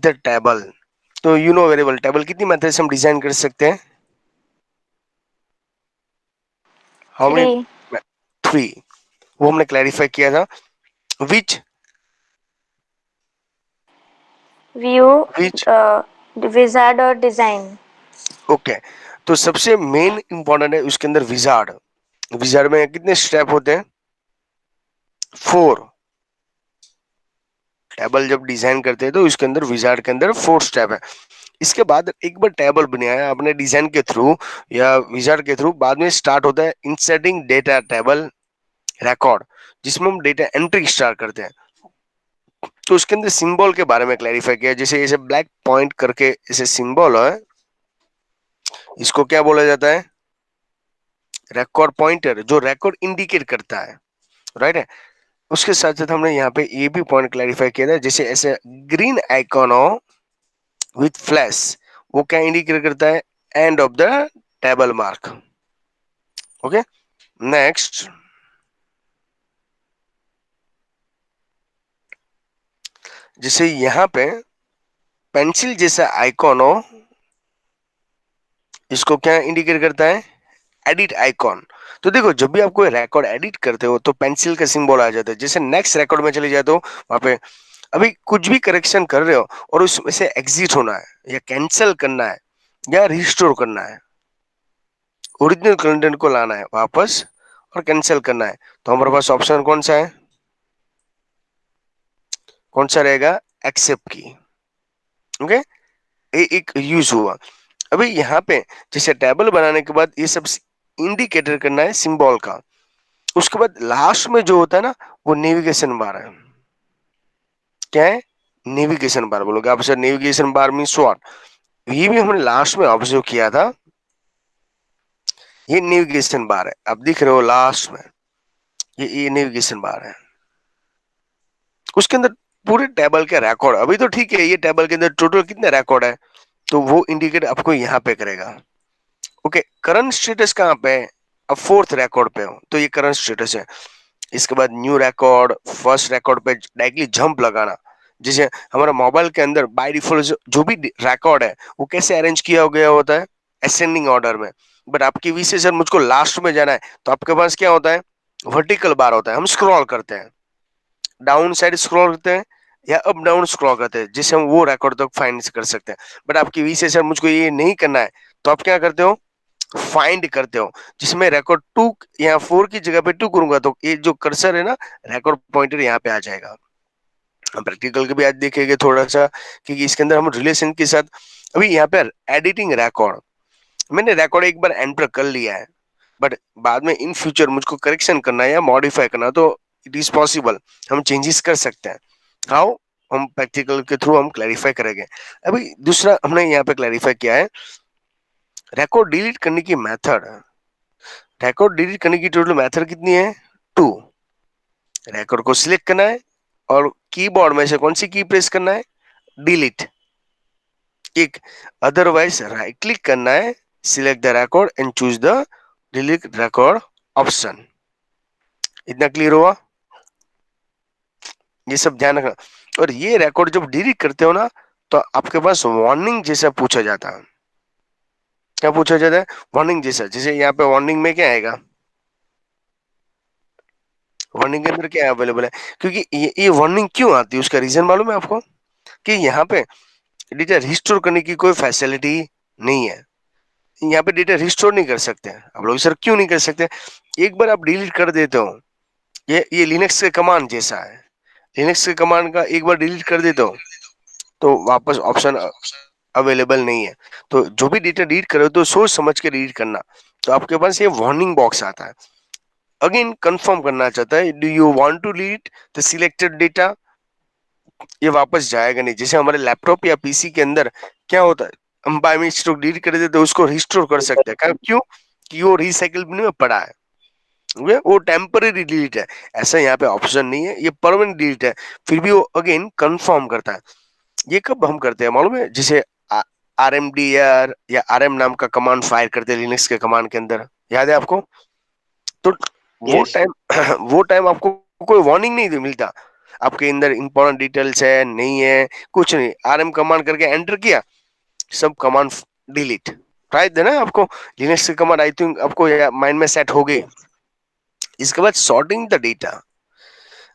The table. तो you know very well table कितनी method से हम डिजाइन कर सकते हैं? How many? Three. 3। वो हमने क्लैरिफाई किया था। Which View, which uh, wizard or design. Okay. तो सबसे मेन इंपॉर्टेंट है उसके अंदर विजार्ड। विजार्ड में कितने स्टेप होते हैं? 4। टेबल जब डिजाइन करते हैं तो उसके अंदर विजार्ड के अंदर 4 स्टेप है। इसके बाद एक बार टेबल बनाया है आपने डिजाइन के थ्रू या विजार्ड के थ्रू, बाद में स्टार्ट होता है इंसर्टिंग डेटा टेबल रिकॉर्ड, जिसमें हम डेटा एंट्री स्टार्ट करते हैं। तो उसके अंदर सिंबल के बारे में क्लैरिफाई किया, जैसे ऐसे ब्लैक पॉइंट करके ऐसे सिंबल है, इसको क्या बोला जाता है? रिकॉर्ड पॉइंटर, जो रिकॉर्ड इंडिकेट करता है, राइट है। उसके साथ साथ हमने यहाँ पे ये भी पॉइंट क्लैरिफाई किया था, जैसे ऐसे ग्रीन आइकॉन हो विथ फ्लैश, वो क्या इंडिकेट करता है? End of the table mark. Okay, next. जैसे यहाँ पे पेंसिल जैसा आइकॉन हो, इसको क्या इंडिकेट करता है? Edit icon. तो देखो जब भी आप कोई रिकॉर्ड एडिट करते हो तो पेंसिल का सिंबल आ जाता है। जैसे नेक्स्ट रिकॉर्ड में चले जाते हो, वहां पे अभी कुछ भी करेक्शन कर रहे हो और उसमें से एग्जिट होना है या कैंसिल करना है या रिस्टोर करना है, ओरिजिनल कंटेंट को लाना है वापस और कैंसिल करना है, तो हमारे पास ऑप्शन कौन सा है? कौन सा रहेगा? एक्सेप्ट की। ओके, ये एक यूज हुआ। अभी यहाँ पे जैसे टेबल बनाने के बाद ये सब इंडिकेटर करना है सिंबल का। उसके बाद लास्ट में जो होता है ना, वो नेविगेशन बार है। क्या है? नेविगेशन बार बोलोगे आप, sir navigation bar means what? ये भी हमने लास्ट में ऑब्जर्व किया था। ये नेविगेशन बार है, आप दिख रहे हो लास्ट में, ये नेविगेशन बार है। उसके अंदर पूरे टेबल के रिकॉर्ड, अभी तो ठीक है, ये टेबल के अंदर टोटल कितने रिकॉर्ड है, तो वो इंडिकेट आपको यहाँ पे करेगा। ओके, करंट स्टेटस कहाँ पे है? अब फोर्थ रिकॉर्ड पे हो तो ये करंट स्टेटस है। इसके बाद न्यू रिकॉर्ड, फर्स्ट रिकॉर्ड पे डायरेक्टली जंप लगाना। जैसे हमारा मोबाइल के अंदर बाय डिफॉल्ट जो भी रिकॉर्ड है वो कैसे अरेंज किया गया होता है? असेंडिंग ऑर्डर में। बट आपकी विश है सर मुझको लास्ट में जाना है, तो आपके पास क्या होता है? वर्टिकल बार होता है, हम स्क्रॉल करते हैं, डाउन साइड स्क्रॉल करते हैं या अप डाउन स्क्रॉल करते हैं, जिससे हम वो रिकॉर्ड तक फाइंड कर सकते हैं। बट आपकी विश है सर मुझको ये नहीं करना है, तो आप क्या करते हो? फाइंड करते हो, जिसमें रिकॉर्ड 2 या 4 की जगह पे 2 करूंगा तो ये जो कर्सर है ना, रिकॉर्ड पॉइंटर यहाँ पे आ जाएगा। हम प्रैक्टिकल के भी आज देखेंगे थोड़ा सा, क्योंकि इसके अंदर हम रिलेशन के साथ, अभी यहाँ पे एडिटिंग रिकॉर्ड, मैंने रिकॉर्ड एक बार एंटर कर लिया है, बट बाद में इन फ्यूचर मुझको करेक्शन करना है या मॉडिफाई करना, तो इट इज पॉसिबल, हम चेंजेस कर सकते हैं। हाउ? हम प्रैक्टिकल के थ्रू हम क्लैरिफाई करेंगे। अभी दूसरा हमने यहाँ पे क्लैरिफाई किया है, रिकॉर्ड डिलीट करने की मेथड। रिकॉर्ड डिलीट करने की टोटल मेथड कितनी है? 2। रिकॉर्ड को सिलेक्ट करना है और कीबोर्ड में से कौन सी की प्रेस करना है? डिलीट। एक, अदरवाइज राइट क्लिक करना है, select the record and choose the delete record option. इतना क्लियर हुआ? ये सब ध्यान रखना। और ये रिकॉर्ड जब डिलीट करते हो ना, तो आपके पास वार्निंग जैसा पूछा जाता है। क्या पूछा जाता है? वार्निंग जैसा। जैसे यहाँ पे वार्निंग में क्या आएगा? वार्निंग के अंदर क्या अवेलेबल है? क्योंकि ये वार्निंग क्यों आती है, उसका रीजन मालूम है आपको? कि यहाँ पे डेटा रिस्टोर करने की कोई फैसिलिटी नहीं है, यहाँ पे डेटा रिस्टोर नहीं कर सकते हैं। आप लोग सर क्यों नहीं कर सकते? एक बार आप डिलीट कर देते हो, ये लिनक्स के कमांड जैसा है, लिनक्स के कमांड का एक बार डिलीट कर देते हो तो वापस ऑप्शन अवेलेबल नहीं है। तो जो भी डेटा डिलीट करो तो सोच समझ के डिलीट करना। तो आपके पास ये वार्निंग बॉक्स आता है, अगेन कंफर्म करना चाहता है, do you want to delete the selected data? ये वापस जाएगा नहीं। जैसे हमारे लैपटॉप या पीसी के अंदर क्या होता है, हम बाय मिस्टेक डिलीट कर देते तो उसको रिस्टोर कर सकते हैं। क्यों? कि वो रिसाइकिल बिन में पड़ा है, वो टेम्पररी डिलीट है। ऐसा यहाँ पे ऑप्शन नहीं है, ये परमानेंट डिलीट है। फिर भी वो अगेन कंफर्म करता है। ये कब हम करते हैं मालूम है? जैसे RMDR या RM नाम का कमांड फायर करते हैं लिनक्स के कमांड के अंदर, याद है आपको? तो वो Yes. टाइम वो टाइम आपको कोई वार्निंग नहीं मिलता, आपके अंदर इंपॉर्टेंट डिटेल्स है नहीं है, कुछ नहीं, आरएम कमांड करके एंटर किया, सब कमांड डिलीट। राइट है ना? आपको लिनक्स की कमांड आई थिंक आपको माइंड में सेट हो गई। इसके बाद सॉर्टिंग द डेटा।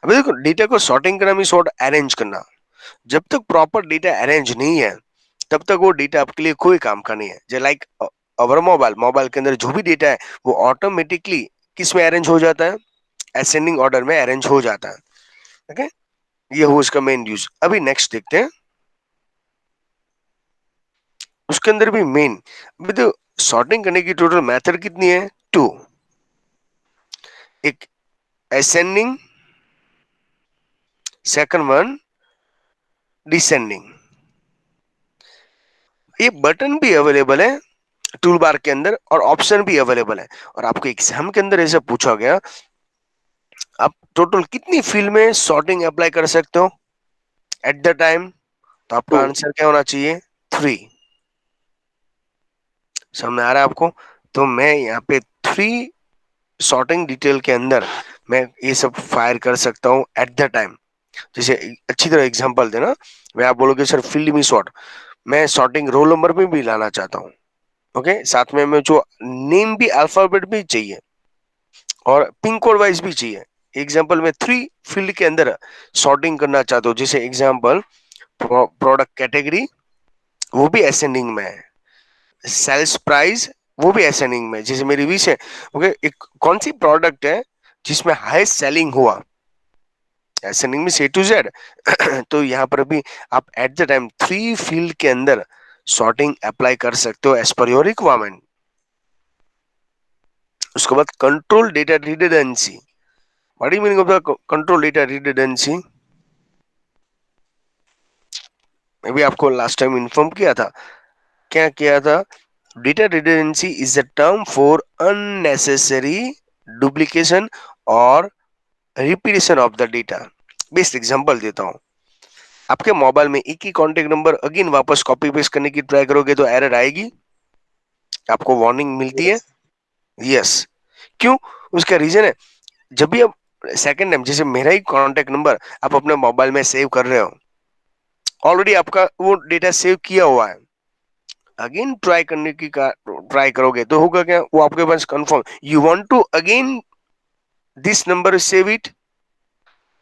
अभी देखो, डेटा को सॉर्टिंग करना मीन सॉर्ट अरेंज करना। जब तक प्रॉपर डेटा अरेंज नहीं है तब तक वो डेटा आपके लिए कोई काम का नहीं है। जो लाइक अवर मोबाइल, मोबाइल के अंदर जो भी डेटा है वो ऑटोमेटिकली किस में अरेंज हो जाता है? असेंडिंग ऑर्डर में अरेंज हो जाता है। ओके, ये हो इसका मेन यूज। अभी नेक्स्ट देखते हैं, उसके अंदर भी मेन, अभी तो सॉर्टिंग करने की टोटल मेथड कितनी है? 2। एक असेंडिंग, सेकंड वन डिसेंडिंग। ये बटन भी अवेलेबल है टूल बार के अंदर और ऑप्शन भी अवेलेबल है। और आपको एग्जाम के अंदर ऐसा पूछा गया, आप टोटल कितनी फील्ड में सॉर्टिंग अप्लाई कर सकते हो एट द टाइम? तो आपका 2। आंसर क्या होना चाहिए? 3। समझ में आ रहा है आपको? तो मैं यहाँ पे 3 सॉर्टिंग डिटेल के अंदर मैं ये सब फायर कर सकता हूँ एट द टाइम। जैसे अच्छी तरह एग्जांपल देना, मैं आप बोलोगे सर फील्ड में सॉर्ट, मैं सॉर्टिंग रोल नंबर में भी लाना चाहता हूँ। ओके, साथ में मैं जो नेम भी अल्फाबेट भी चाहिए और पिन कोड वाइज भी चाहिए। एग्जांपल में 3 फील्ड के अंदर सॉर्टिंग करना चाहता हूँ। जैसे एग्जांपल प्रोडक्ट कैटेगरी, वो भी असेंडिंग में है। सेल्स प्राइस, वो भी असेंडिंग में। जैसे मेरी विश है, ओके, एक कौन सी प्रोडक्ट है जिसमें हाईएस्ट सेलिंग हुआ, असेंडिंग में, से टू जेड। तो यहाँ पर भी आप एट द टाइम 3 फील्ड के अंदर सॉर्टिंग अप्लाई कर सकते हो एज पर योर रिक्वायरमेंट। उसके बाद control data redundancy. What do meaning of the control data redundancy? मैं भी आपको लास्ट टाइम इन्फॉर्म किया था। क्या किया था? Data redundancy is a term for unnecessary duplication और repetition of the data. Best example देता हूँ, आपके मोबाइल में एक ही कॉन्टेक्ट नंबर अगेन वापस कॉपी पेस्ट करने की ट्राई करोगे तो एरर आएगी, आपको वार्निंग मिलती है। यस। यस। क्यों? उसका रीजन है, जब भी आप सेकंड टाइम, जैसे मेरा ही कॉन्टेक्ट नंबर आप अपने मोबाइल में सेव कर रहे हो, ऑलरेडी आपका वो डेटा सेव किया हुआ है, अगेन ट्राई करने की ट्राई करोगे तो होगा क्या? वो आपके पास confirm, you want to again this number save it,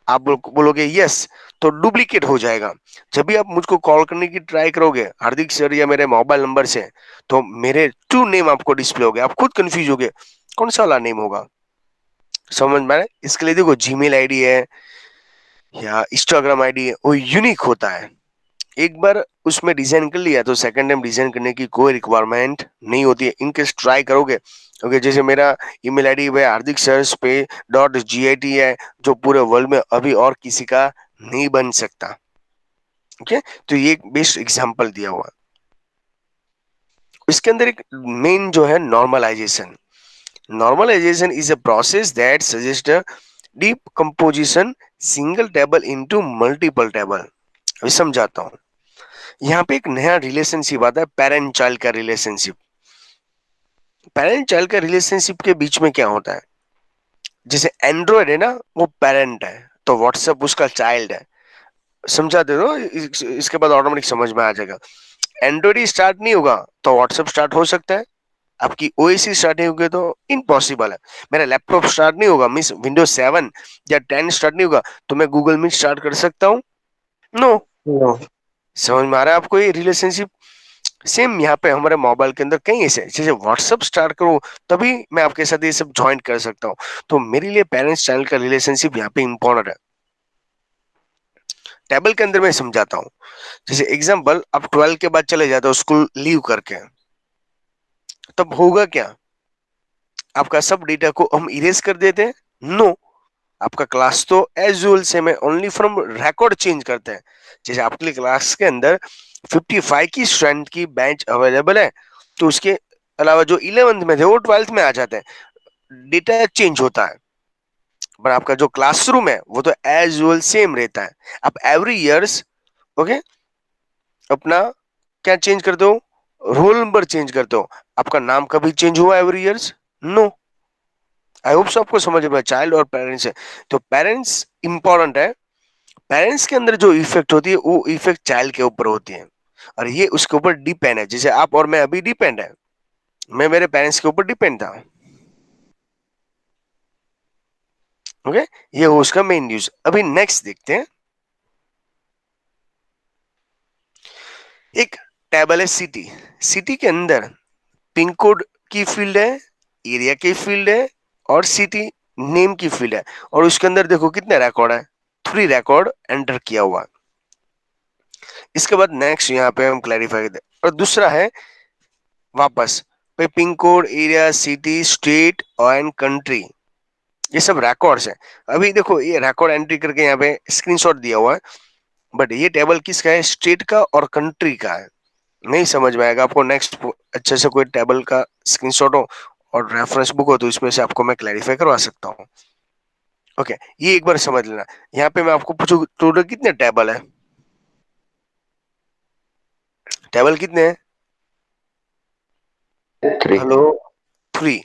आप बोलोगे यस, तो डुप्लीकेट हो जाएगा। जब भी आप मुझको कॉल करने की ट्राई करोगे हार्दिक सर या मेरे मोबाइल नंबर से, तो मेरे 2 नेम आपको डिस्प्ले हो गए, आप खुद कंफ्यूज हो गए कौन सा वाला नेम होगा। समझ में आया? इसके लिए देखो, जीमेल आईडी है या इंस्टाग्राम आईडी है, वो यूनिक होता है। एक बार उसमें डिजाइन कर लिया तो सेकंड टाइम डिजाइन करने की कोई रिक्वायरमेंट नहीं होती है, इनकेस ट्राई करोगे। ओके, जैसे मेरा ईमेल आईडी है हार्दिक सर्स पे .git है, जो पूरे वर्ल्ड में अभी और किसी का नहीं बन सकता। ओके, तो ये एक बेस्ट एग्जांपल दिया हुआ। इसके अंदर एक मेन जो है normalization. Normalization is a process that suggest a deep composition single table into multiple table. अभी समझाता हूँ। यहाँ पे एक नया रिलेशनशिप आता है, पेरेंट चाइल्ड का रिलेशनशिप। पेरेंट चाइल्ड का रिलेशनशिप के बीच में क्या होता है? जैसे एंड्रॉयड है ना, वो पेरेंट है, तो व्हाट्सएप उसका चाइल्ड है। समझा दे दो, इसके बाद ऑटोमेटिक समझ में आ जाएगा। एंड्रॉयड ही स्टार्ट नहीं होगा तो व्हाट्सएप स्टार्ट हो सकता है? आपकी ओएस ही स्टार्ट नहीं होगी तो इम्पॉसिबल है। मेरा लैपटॉप स्टार्ट नहीं होगा, मीन्स विंडोज 7 या 10 स्टार्ट नहीं होगा तो मैं गूगल मीट स्टार्ट कर सकता हूँ? नो। नो। समझ में आ रहा है आपको ये रिलेशनशिप? सेम यहाँ पे हमारे मोबाइल के अंदर कई ऐसे, जैसे व्हाट्सएप स्टार्ट करो तभी मैं आपके साथ ये सब ज्वाइन कर सकता हूँ। तो मेरे लिए पेरेंट्स चाइल्ड का रिलेशनशिप यहाँ पे इंपॉर्टेंट है। टेबल के अंदर मैं समझाता हूँ। जैसे एग्जाम्पल, आप 12 के बाद चले जाते हो स्कूल लीव करके, तब होगा क्या? आपका सब डेटा को हम इरेज कर देते हैं? नो। आपका क्लास तो एज यूजुअल सेम है, ओनली फ्रॉम रिकॉर्ड चेंज करते हैं। जैसे आपके क्लास के अंदर 55 की स्ट्रेंथ की बेंच अवेलेबल है, तो उसके अलावा जो 11th में थे वो 12th में आ जाते हैं, डेटा चेंज होता है। पर आपका जो क्लासरूम है वो तो एज यूजुअल सेम रहता है। आप एवरी ईयर्स, ओके, अपना क्या चेंज करते हो? रोल नंबर चेंज करते हो। आपका नाम कभी चेंज हुआ every years? No. I hope so आपको समझ में, चाइल्ड और पेरेंट्स है। तो पेरेंट्स इंपॉर्टेंट है पेरेंट्स के अंदर जो इफेक्ट होती है वो इफेक्ट चाइल्ड के ऊपर होती है और ये उसके ऊपर डिपेंड है। जैसे आप और मैं अभी डिपेंड है, मैं मेरे पेरेंट्स के ऊपर डिपेंड था। ओके, ये हो उसका मेन न्यूज। अभी नेक्स्ट देखते हैं, एक टेबल है सिटी। सिटी के अंदर पिन कोड की फील्ड है, एरिया की फील्ड है और सिटी नेम की फील्ड है। और उसके अंदर देखो कितने रिकॉर्ड है, 3 रिकॉर्ड एंटर किया हुआ है। इसके बाद नेक्स्ट यहाँ पे हम क्लैरिफाई करते हैं। और दूसरा है वापस पे pin code, area, city, state and country, ये सब रिकॉर्ड्स है। अभी देखो ये रिकॉर्ड एंट्री करके यहाँ पे स्क्रीनशॉट दिया हुआ है, बट ये टेबल किसका है, स्टेट का और कंट्री का है। नहीं समझ में आएगा आपको, नेक्स्ट अच्छे से कोई टेबल का स्क्रीनशॉट हो और रेफरेंस बुक हो तो इसमें से आपको मैं क्लैरिफाई करवा सकता हूँ। ओके, ये एक बार समझ लेना। यहाँ पे मैं आपको पूछू टोटल कितने टेबल है, टेबल कितने हैं? 3. हेलो, 3।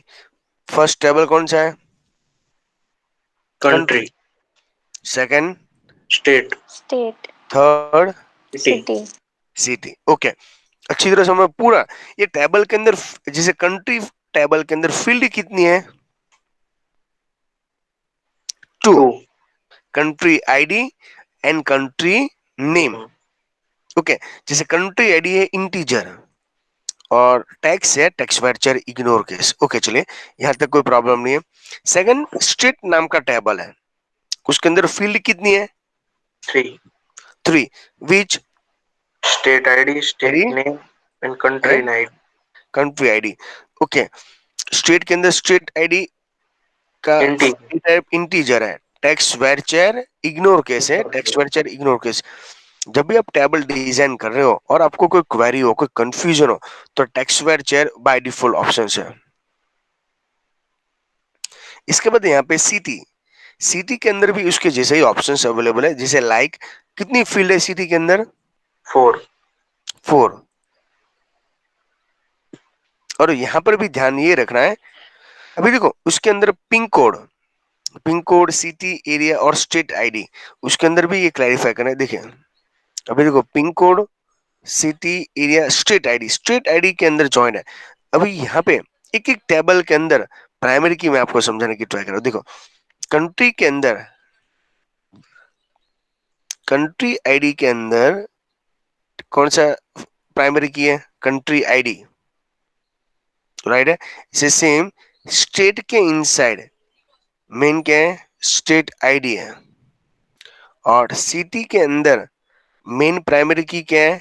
फर्स्ट टेबल कौन सा है? Country. Country. Second? State. State. Third? City. City. City. Okay, अच्छी तरह समझ पूरा। ये टेबल के अंदर जैसे कंट्री टेबल के अंदर फील्ड कितनी है? 2। 2. Country ID and country name. Okay, जैसे कंट्री आईडी है इंटीजर और टैक्स है text vulture ignore case. Okay, चलिए यहां तक कोई प्रॉब्लम नहीं है। सेकंड, स्टेट नाम का टेबल है, उसके अंदर फील्ड कितनी है? 3. 3। विच State ID, state ID name, and country and ID. Country ID. Okay, state के अंदर स्टेट आईडी का Integer. टाइप इंटीजर है, टेक्स्ट वर्चर इग्नोर केस है, टेक्स्ट वर्चर इग्नोर केस। जब भी आप टेबल डिजाइन कर रहे हो और आपको कोई क्वेरी हो, कोई कंफ्यूजन हो, तो text vulture by default option है। इसके बाद यहाँ पे सिटी, सिटी के अंदर भी उसके जैसे ही ऑप्शंस अवेलेबल है। जैसे लाइक कितनी फील्ड है सिटी के अंदर? 4. 4। और यहाँ पर भी ध्यान ये रखना है, अभी देखो उसके अंदर pin code, pin code, city, area और स्टेट आईडी, उसके अंदर भी ये क्लैरिफाई करना है। देखिए अभी देखो pin code, city, area, state ID, state ID के अंदर ज्वाइन है। अभी यहाँ पे एक एक टेबल के अंदर प्राइमरी की मैं आपको समझाने की ट्राई कर रहा हूँ। देखो कंट्री के अंदर, कंट्री आईडी के अंदर कौन सा प्राइमरी की है? कंट्री आईडी, राइट है। इसे सेम स्टेट के इनसाइड मेन क्या है? स्टेट आईडी है। और सिटी के अंदर मेन प्राइमरी की क्या है?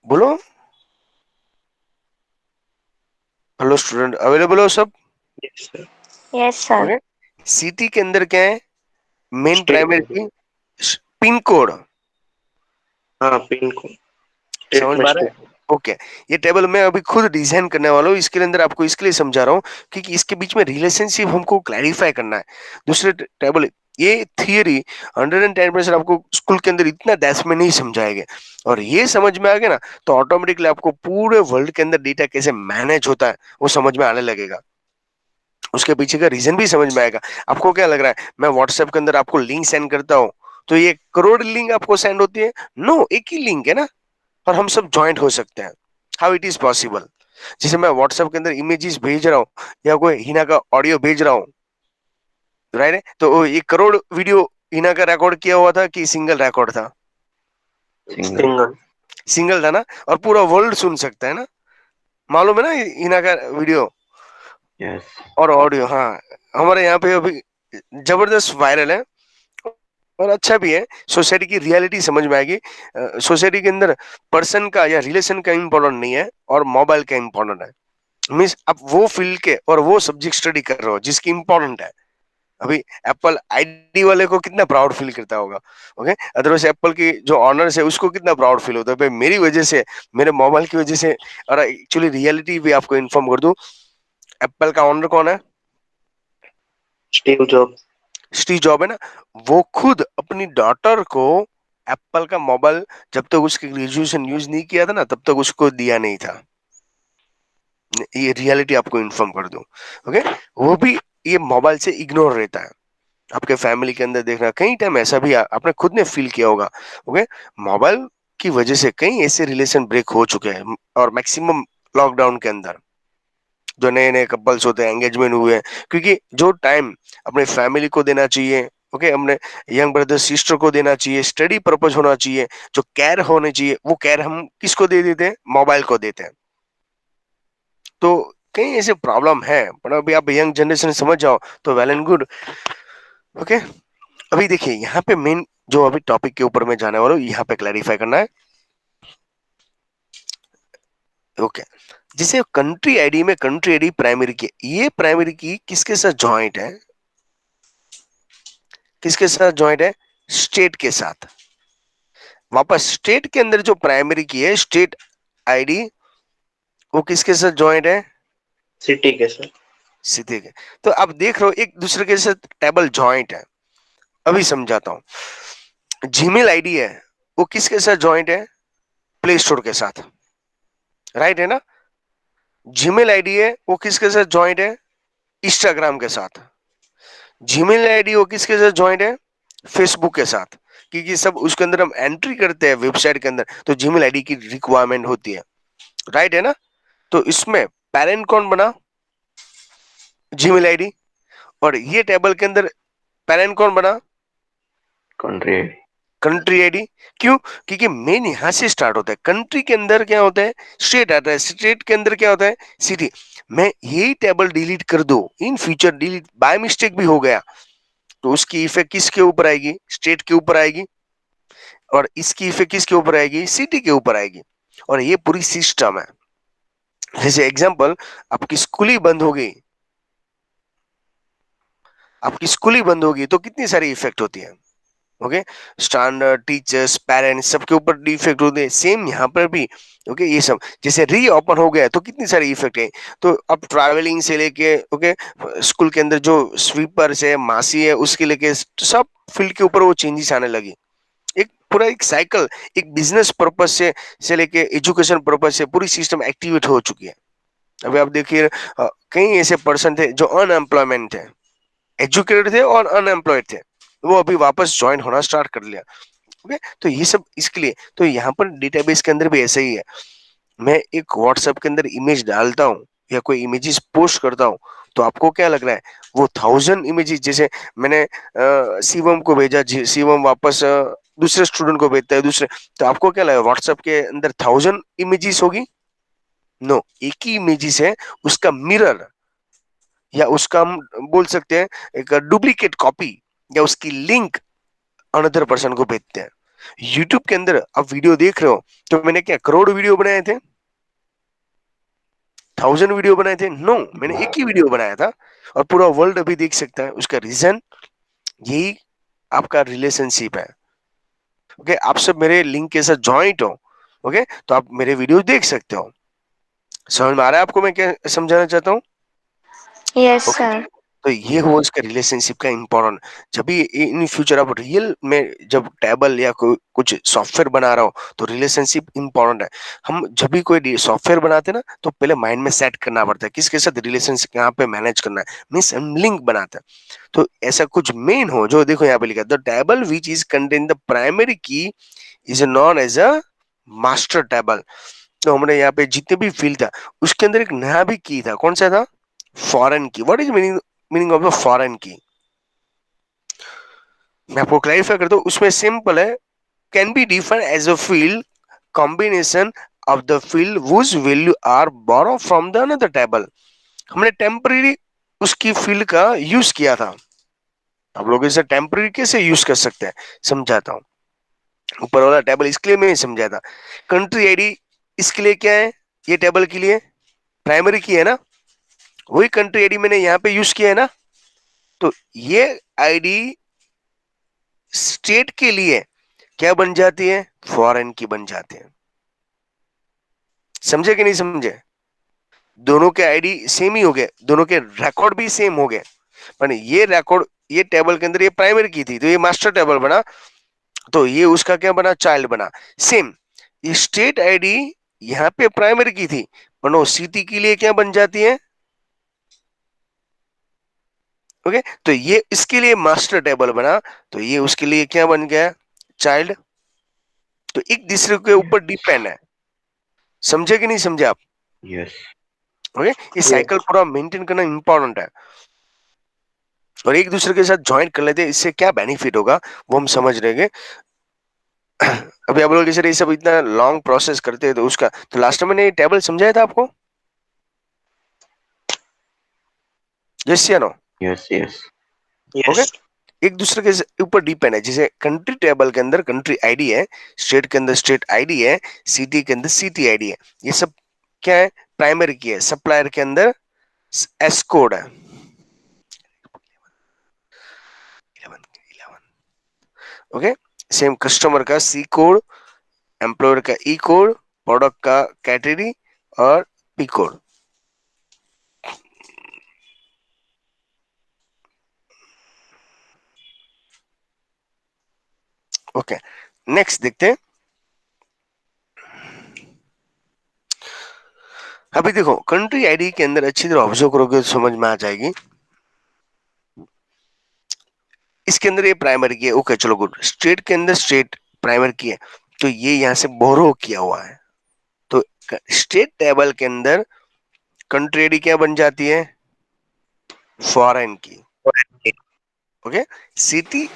बोलो, हेलो स्टूडेंट, अवेलेबल हो सब? Yes, sir. Yes, sir. Okay, city के अंदर क्या है? Main State primary ID. की पिन कोड। हाँ, पिन कोड। स्टेट समझ में पा रहे स्टेट. हैं? ओके, ये टेबल मैं अभी खुद डिजाइन करने वाला हूँ, इसके अंदर आपको इसके लिए समझा रहा हूँ क्योंकि इसके बीच में रिलेशनशिप हमको क्लैरिफाई करना है। दूसरे टेबल, ये थियरी 110% आपको स्कूल के अंदर इतना डेप्थ में नहीं समझाएंगे, और ये समझ में आ गया ना तो ऑटोमेटिकली आपको पूरे वर्ल्ड के अंदर डेटा कैसे मैनेज होता है वो समझ में आने लगेगा। उसके पीछे का रीजन भी समझ में आएगा। आपको क्या लग रहा है मैं व्हाट्सएप के अंदर आपको लिंक सेंड करता हूँ तो ये करोड़ लिंक आपको सेंड होती है? नो, एक ही लिंक है ना, और हम सब ज्वाइंट हो सकते हैं। How it is possible? जैसे मैं व्हाट्सएप के अंदर इमेजेस भेज रहा हूँ या कोई हिना का ऑडियो भेज रहा हूँ, राइट है, तो ये करोड़ वीडियो हिना का रिकॉर्ड किया हुआ था कि सिंगल रिकॉर्ड था? सिंगल. सिंगल था ना, और पूरा वर्ल्ड सुन सकता है ना, मालूम है ना हिना का वीडियो Yes. और ऑडियो। हाँ, हमारे यहाँ पे अभी जबरदस्त वायरल है और अच्छा भी है। सोसाइटी की रियलिटी समझ में आएगी। सोसाइटी के अंदर पर्सन का या रिलेशन का इम्पोर्टेंट नहीं है और मोबाइल का इम्पोर्टेंट है। मीन्स आप वो फील्ड के और वो सब्जेक्ट स्टडी कर रहे हो जिसकी इम्पोर्टेंट है। अभी एप्पल आईडी वाले को कितना प्राउड फील करता होगा, ओके, अदरवाइज एप्पल की जो ऑनर्स है उसको कितना प्राउड फील होता है भाई मेरी वजह से, मेरे मोबाइल की वजह से। और एक्चुअली रियलिटी भी आपको इन्फॉर्म कर दूं, एप्पल का ऑनर कौन है? Steve job. स्टीव जॉब है ना, वो खुद अपनी डॉटर को एप्पल का मोबाइल जब तक उसके ग्रेजुएशन यूज नहीं किया था ना तब तक उसको दिया नहीं था। ये रियलिटी आपको इन्फॉर्म कर दूं, ओके। वो भी ये मोबाइल से इग्नोर रहता है। आपके फैमिली के अंदर देखना, कई टाइम ऐसा भी आपने खुद ने फील किया होगा। ओके, मोबाइल की वजह से कई ऐसे रिलेशन ब्रेक हो चुके हैं, और मैक्सिमम लॉकडाउन के अंदर जो नए नए कपल्स होते हैं, एंगेजमेंट हुए हैं, क्योंकि जो टाइम अपने फैमिली को देना चाहिए, ओके, अपने यंग ब्रदर सिस्टर को देना चाहिए, स्टडी पर्पज होना चाहिए, जो केयर होने चाहिए, वो केयर हम किसको दे देते हैं? मोबाइल को देते हैं। तो कई ऐसे प्रॉब्लम है, पर अभी आप यंग जनरेशन समझ जाओ तो वेल एंड गुड। ओके, अभी देखिए यहाँ पे मेन जो अभी टॉपिक के ऊपर मैं जाने वाला हूँ, यहाँ पे क्लैरिफाई करना है। ओके, जैसे कंट्री आईडी में कंट्री आईडी प्राइमरी की, ये प्राइमरी की किसके साथ जॉइंट है? किसके साथ जॉइंट है? स्टेट के साथ। वापस स्टेट के अंदर जो प्राइमरी की है स्टेट आईडी, वो किसके साथ जॉइंट है? सिटी के साथ। सीधे के। तो आप देख रहे हो एक दूसरे के साथ टेबल जॉइंट है। अभी समझाता हूं। जीमेल आईडी है, वो किसके साथ जॉइंट है? प्ले स्टोर के साथ, राइट है ना? जीमेल आईडी है, वो किसके साथ जॉइंट है? इंस्टाग्राम के साथ। जीमेल आईडी वो किसके साथ जॉइंट है? फेसबुक के साथ, क्योंकि सब उसके अंदर हम एंट्री करते हैं वेबसाइट के अंदर, तो जीमेल आईडी की रिक्वायरमेंट होती है, राइट है ना? तो इसमें पेरेंट कौन बना? Gmail ID. और ये टेबल के अंदर पेरेंट कौन बना? Country ID. Country ID. क्यों? क्योंकि मेन यहां से स्टार्ट होता है। कंट्री के अंदर क्या होता है? स्टेट आता है, स्टेट के अंदर क्या होता है? सिटी। मैं यही टेबल डिलीट कर दो, in future delete by mistake भी हो गया, तो उसकी इफेक्ट किसके ऊपर आएगी? स्टेट के ऊपर आएगी। और इसकी इफेक्ट किसके ऊपर आएगी? सिटी के ऊपर आएगी। और ये पूरी सिस्टम है। जैसे एग्जांपल, आपकी स्कूल ही बंद हो गई, आपकी स्कूल ही बंद होगी तो कितनी सारी इफेक्ट होती है। ओके, स्टैंडर्ड, टीचर्स, पेरेंट्स, सबके ऊपर डिफेक्ट होते हैं। सेम यहाँ पर भी। ओके, ये सब जैसे री ओपन हो गया तो कितनी सारी इफेक्ट है। तो अब ट्रैवलिंग से लेके, ओके, स्कूल के अंदर जो स्वीपर है, मासी है, उसके लेके सब फील्ड के ऊपर वो चेंजेस आने लगी। एक पूरा एक साइकिल, एक बिजनेस पर्पज से लेके एजुकेशन पर्पज से पूरी सिस्टम एक्टिवेट हो चुकी है। अभी आप देखिए, कई ऐसे पर्सन थे जो अनएम्प्लॉयमेंट थे, एजुकेटेड थे और अनएम्प्लॉयड थे, वो अभी वापस ज्वाइन होना स्टार्ट कर लिया। ओके, तो ये सब इसके लिए। तो यहाँ पर डेटाबेस के अंदर भी ऐसा ही है। मैं एक व्हाट्सएप के अंदर इमेज डालता हूँ या कोई इमेजेस पोस्ट करता हूँ, तो आपको क्या लग रहा है? वो 1000 इमेजेस, जैसे मैंने शिवम को भेजा, शिवम वापस दूसरे स्टूडेंट को भेजता है, दूसरे, तो आपको क्या लगा व्हाट्सएप के अंदर 1000 इमेजेस होगी? नो, एक ही इमेजेस है, उसका मिरर, या उसका हम बोल सकते हैं एक डुप्लीकेट कॉपी, या उसकी लिंक अनदर पर्सन को भेजते हैं। यूट्यूब के अंदर आप वीडियो देख रहे हो, तो मैंने क्या करोड़ वीडियो बनाए थे? 1000 वीडियो बनाए थे? नो, मैंने एक ही वीडियो बनाया था, और पूरा वर्ल्ड अभी देख सकता है। उसका रीजन यही आपका रिलेशनशिप है। ओके, आप सब मेरे लिंक के साथ ज्वाइंट हो, ओके, तो आप मेरे वीडियो देख सकते हो। समझ में आ रहा है आपको मैं क्या समझाना चाहता हूँ? Yes, okay, sir. तो ये हुआ उसका रिलेशनशिप का इम्पोर्टेंट। जब भी इन फ्यूचर आप रियल में जब टेबल या कुछ सॉफ्टवेयर बना रहा हो, तो रिलेशनशिप इम्पोर्टेंट है। हम जब भी कोई सॉफ्टवेयर बनाते हैं ना, तो पहले माइंड में सेट करना पड़ता है किसके साथ रिलेशनशिप यहाँ पे मैनेज करना है, मीन्स हम लिंक बनाते हैं। तो ऐसा कुछ मेन हो, जो देखो यहाँ पे लिखा the table which is contain the primary key is known as a master table. तो हमने यहाँ पे जितने भी फील्ड था, उसके अंदर एक नया भी की था। कौन सा था? Foreign key. What is meaning of the foreign key? मैं आपको क्लैरिफाई करता हूँ, उसमें सिंपल है, can be defined as a field combination of the field whose value are borrowed from the another table. हमने टेम्पररी उसकी फील्ड का use किया था। आप लोग इसे टेम्पररी कैसे यूज कर सकते हैं, समझाता हूँ। ऊपर वाला टेबल इसके लिए मैं समझाया था। कंट्री आईडी इसके लिए क्या है? ये टेबल के लिए प्राइमरी की है ना, वही कंट्री आईडी मैंने यहाँ पे यूज किया है ना। तो ये आईडी स्टेट के लिए क्या बन जाती है? फॉरेन की बन जाती है। समझे कि नहीं समझे? दोनों के आईडी सेम ही हो गए, दोनों के रिकॉर्ड भी सेम हो गए, पर ये रिकॉर्ड, ये टेबल के अंदर ये प्राइमरी की थी, तो ये मास्टर टेबल बना, तो ये उसका क्या बना? चाइल्ड बना। सेम ये स्टेट आईडी यहाँ पे प्राइमरी की थी, पर नो सिटी के लिए क्या बन जाती है? ओके, तो ये इसके लिए मास्टर टेबल बना, तो ये उसके लिए क्या बन गया, चाइल्ड। तो एक दूसरे के ऊपर डिपेंड है, समझे कि नहीं समझे आप? Yes. ओके, ये Yes. साइकिल पूरा मेंटेन करना इंपॉर्टेंट है, और एक दूसरे के साथ ज्वाइन कर लेते हैं, इससे क्या बेनिफिट होगा वो हम समझ रहेंगे। अभी आप लोग सर ये सब इतना लॉन्ग प्रोसेस करते हैं, तो उसका तो लास्ट में मैंने टेबल समझाया था आपको, यस या no? Yes. Yes. Okay, Yes. एक दूसरे के ऊपर डिपेंड है, जैसे कंट्री टेबल के अंदर कंट्री आईडी है, स्टेट के अंदर स्टेट आईडी है, सिटी के अंदर सिटी आईडी है, ये सब क्या है, प्राइमरी की है। सप्लायर के अंदर एस कोड है, 11 ओके। सेम कस्टमर का सी कोड, एम्प्लॉयर का ई कोड, प्रोडक्ट का कैटेगरी और पी कोड। ओके, नेक्स्ट देखते हैं। अभी देखो कंट्री आईडी के अंदर अच्छी तरह ऑब्जर्व करोगे तो समझ में आ जाएगी। इसके अंदर ये प्राइमरी की है, ओके चलो गुड। स्टेट के अंदर स्टेट प्राइमरी की है, तो ये यहां से बोरो किया हुआ है, तो स्टेट टेबल के अंदर कंट्री आईडी क्या बन जाती है, फॉरेन की। ओके, सिटी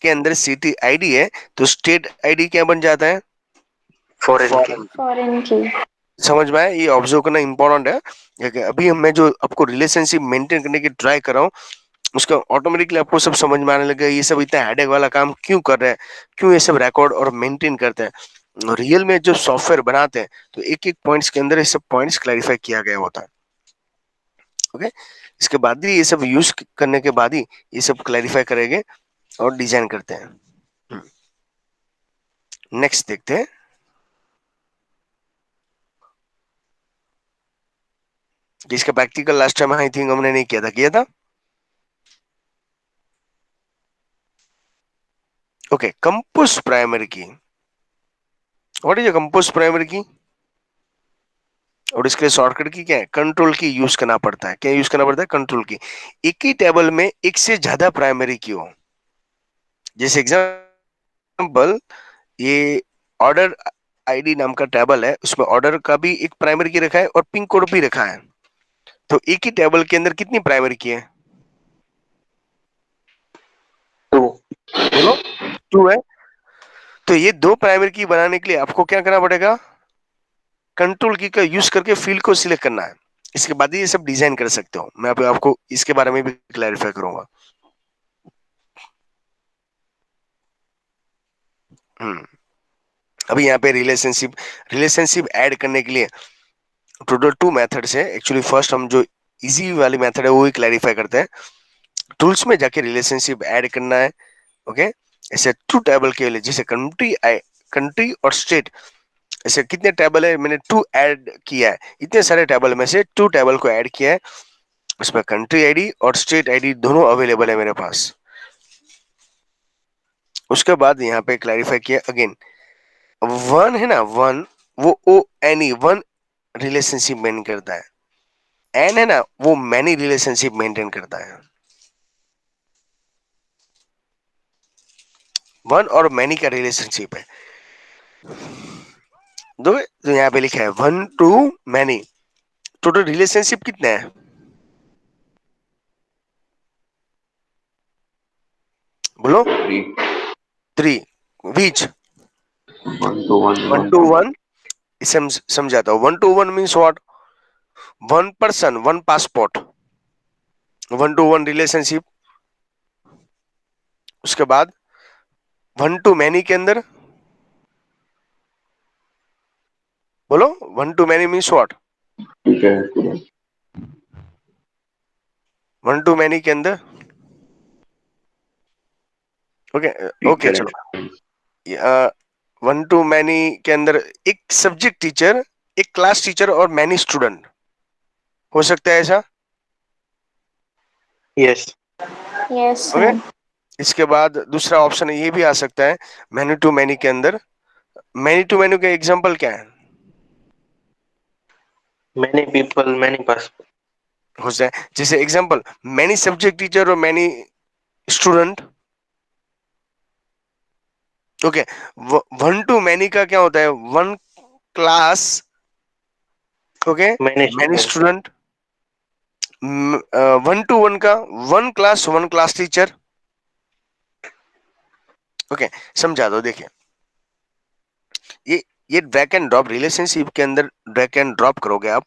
के अंदर सिटी आईडी है, तो स्टेट आईडी क्या बन जाता है, Foreign key. Foreign. Foreign key. समझ में आया, ये ऑब्जर्व करना इंपॉर्टेंट है। अभी मैं जो आपको रिलेशनशिप मेंटेन करने की ट्राई कर रहा हूँ, उसका ऑटोमेटिकली आपको सब समझ में आने लगा, ये सब इतना हेडेक वाला काम क्यों कर रहे हैं, क्यों ये सब रिकॉर्ड और मेंटेन करते हैं। रियल में जो सॉफ्टवेयर बनाते हैं तो एक एक पॉइंट्स के अंदर ये सब पॉइंट्स क्लैरिफाई किया गया होता है। ओके, इसके बाद ही ये सब यूज करने के बाद ही ये सब क्लैरिफाई करेंगे और डिजाइन करते हैं। नेक्स्ट देखते हैं। जिसका practical last time I think हमने नहीं किया था, किया था? ओके, कंपोज प्राइमरी की, व्हाट इज कंपोज प्राइमरी की, और इसके लिए शॉर्टकट की क्या है, कंट्रोल की यूज करना पड़ता है। क्या यूज करना पड़ता है, कंट्रोल की। एक ही टेबल में एक से ज्यादा प्राइमरी की हो, जैसे एग्जांपल ये ऑर्डर आईडी नाम का टेबल है, उसमें ऑर्डर का भी एक प्राइमरी की रखा है और पिन कोड भी रखा है, तो एक ही टेबल के अंदर कितनी प्राइमरी की है, 2. बोलो, 2 है। तो ये दो प्राइमरी की बनाने के लिए आपको क्या करना पड़ेगा, कंट्रोल की का यूज करके फील्ड को सिलेक्ट करना है। इसके बाद ये सब डिजाइन कर सकते हो, मैं आपको इसके बारे में भी क्लैरिफाई करूंगा। हम्म, अभी यहाँ पे रिलेशनशिप रिलेशनशिप ऐड करने के लिए टोटल 2 मेथड्स है एक्चुअली। फर्स्ट हम जो इजी वाली मेथड है वो ही क्लैरिफाई करते हैं। टूल्स में जाके रिलेशनशिप ऐड करना है, ओके। ऐसे 2 टेबल के लिए, जैसे कंट्री और स्टेट, ऐसे कितने टेबल है, मैंने 2 ऐड किया है, इतने सारे टेबल में से 2 टेबल को ऐड किया है, उसमें कंट्री आईडी और स्टेट आईडी दोनों अवेलेबल है मेरे पास। उसके बाद यहाँ पे क्लैरिफाई किया अगेन, वन है ना, वन वो O N E one relationship maintain करता है, एन है ना वो मैनी रिलेशनशिप मेंटेन करता है। वन और मैनी का रिलेशनशिप है, दो तो यहाँ पे लिखा है 1 to मैनी। टोटल रिलेशनशिप कितने हैं, बोलो? 3. 3। विच 1 to 1. 1 1 to to 1, इसे हम समझाता हूँ। 1 to 1 means what, 1 person 1 passport, 1 to 1 relationship. उसके बाद 1 to मैनी के अंदर, बोलो 1 to मैनी मीन्स व्हाट, ठीक है पूरा. 1 to मैनी के अंदर, ओके ओके टीचर चलो। 1 to मैनी के अंदर एक सब्जेक्ट टीचर, एक क्लास टीचर और मैनी स्टूडेंट, हो सकता है ऐसा? Yes. Yes, okay, ma'am. इसके बाद दूसरा ऑप्शन ये भी आ सकता है, मैनी टू मैनी के अंदर, मैनी टू मैनी का एग्जांपल क्या है, Many people, many passport. हो जाए। जैसे एग्जांपल मैनी सब्जेक्ट टीचर और many student. Okay, one two many का क्या होता है? One class, okay, Many many students. Student. One two one का वन क्लास टीचर। ओके, समझा दो। देखिए ये ड्रैग एंड ड्रॉप रिलेशनशिप के अंदर ड्रैग एंड ड्रॉप करोगे आप,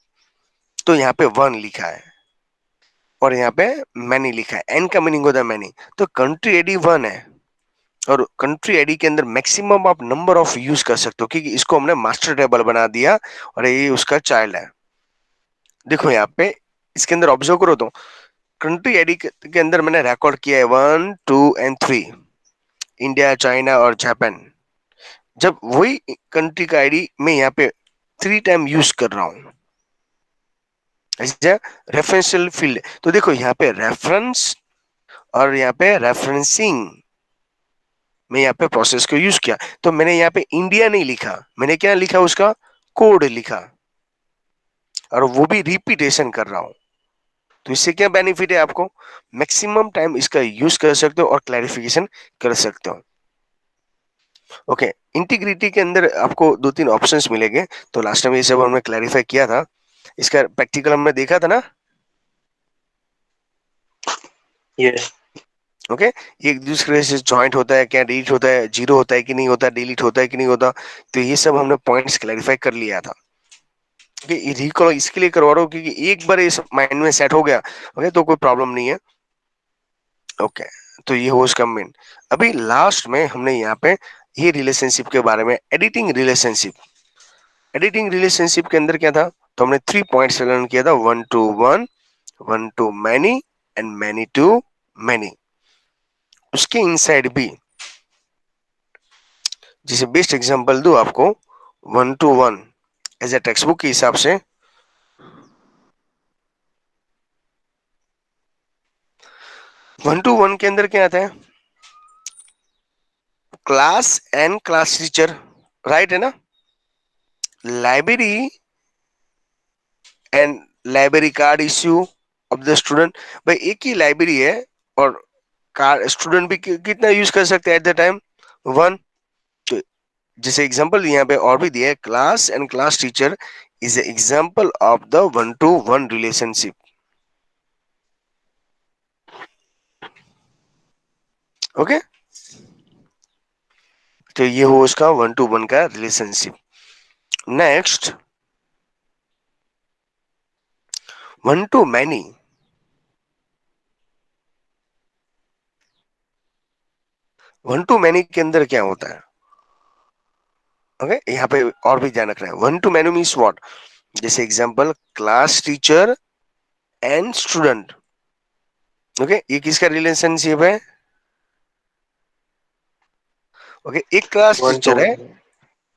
तो यहाँ पे वन लिखा है और यहाँ पे मैनी लिखा है। एन का मीनिंग होता है मैनी। तो कंट्री आईडी वन है और कंट्री आईडी के अंदर मैक्सिमम आप नंबर ऑफ यूज कर सकते हो, क्योंकि इसको हमने मास्टर टेबल बना दिया और ये उसका चाइल्ड है। देखो यहाँ पे इसके अंदर ऑब्जर्व करो तो कंट्री आईडी के अंदर मैंने रिकॉर्ड किया है 1, 2 एंड 3, इंडिया, चाइना और जापान। जब वही कंट्री का आईडी मैं यहाँ पे 3 टाइम यूज कर रहा हूं रेफरेंशियल फील्ड, तो देखो यहाँ पे रेफरेंस और यहाँ पे रेफरेंसिंग में यहाँ पे प्रोसेस को यूज किया। तो मैंने यहाँ पे इंडिया नहीं लिखा, मैंने क्या लिखा? उसका कोड लिखा और वो भी रिपीटेशन कर रहा हूं। तो इससे क्या बेनिफिट है आपको? मैक्सिमम टाइम इसका यूज कर सकते हो और क्लैरिफिकेशन कर सकते हो। ओके, इंटीग्रिटी के अंदर आपको 2-3 ऑप्शंस मिलेंगे। तो लास्ट टाइम ये सब हमने क्लैरिफाई किया था, इसका प्रैक्टिकल हमने देखा था ना। Yes. ओके, ये एक दूसरे से जॉइंट होता है क्या, डिलीट होता है, जीरो होता है कि नहीं होता, डिलीट होता है कि नहीं होता। तो ये सब हमने पॉइंट्स क्लैरिफाई कर लिया था। ओके, रिकॉल इसके लिए करवा रहा हूँ क्योंकि एक बार इस माइंड में सेट हो गया, ओके, तो कोई प्रॉब्लम नहीं है। ओके, तो ये हो उसका मेन। अभी लास्ट में हमने यहाँ पे ये रिलेशनशिप के बारे में, एडिटिंग रिलेशनशिप। एडिटिंग रिलेशनशिप के अंदर क्या था? तो हमने 3 पॉइंट्स लर्न किया था, 1 to 1, 1 to many and many to many. उसके इनसाइड भी जैसे बेस्ट एग्जांपल दूं आपको, 1 to 1 as a textbook के हिसाब से, 1 to 1 के अंदर क्या आता है? Class and class teacher, right है ना? Library and library card issue of the student. भाई एक ही लाइब्रेरी है और कार्ड स्टूडेंट भी कितना यूज कर सकते हैं एट द टाइम? 1। तो जैसे एग्जांपल यहाँ पे और भी दिया है, class and class teacher is example of the 1 to 1 relationship. Okay, तो ये हो उसका 1 to 1 का relationship. Next 1 to many। 1 to many के अंदर क्या होता है? ओके, यहाँ पे और भी ध्यान रखना है। 1 to many मीन्स व्हाट? जैसे example class teacher and student. Okay, ये किसका रिलेशनशिप है? ओके, एक क्लास One to टीचर है one.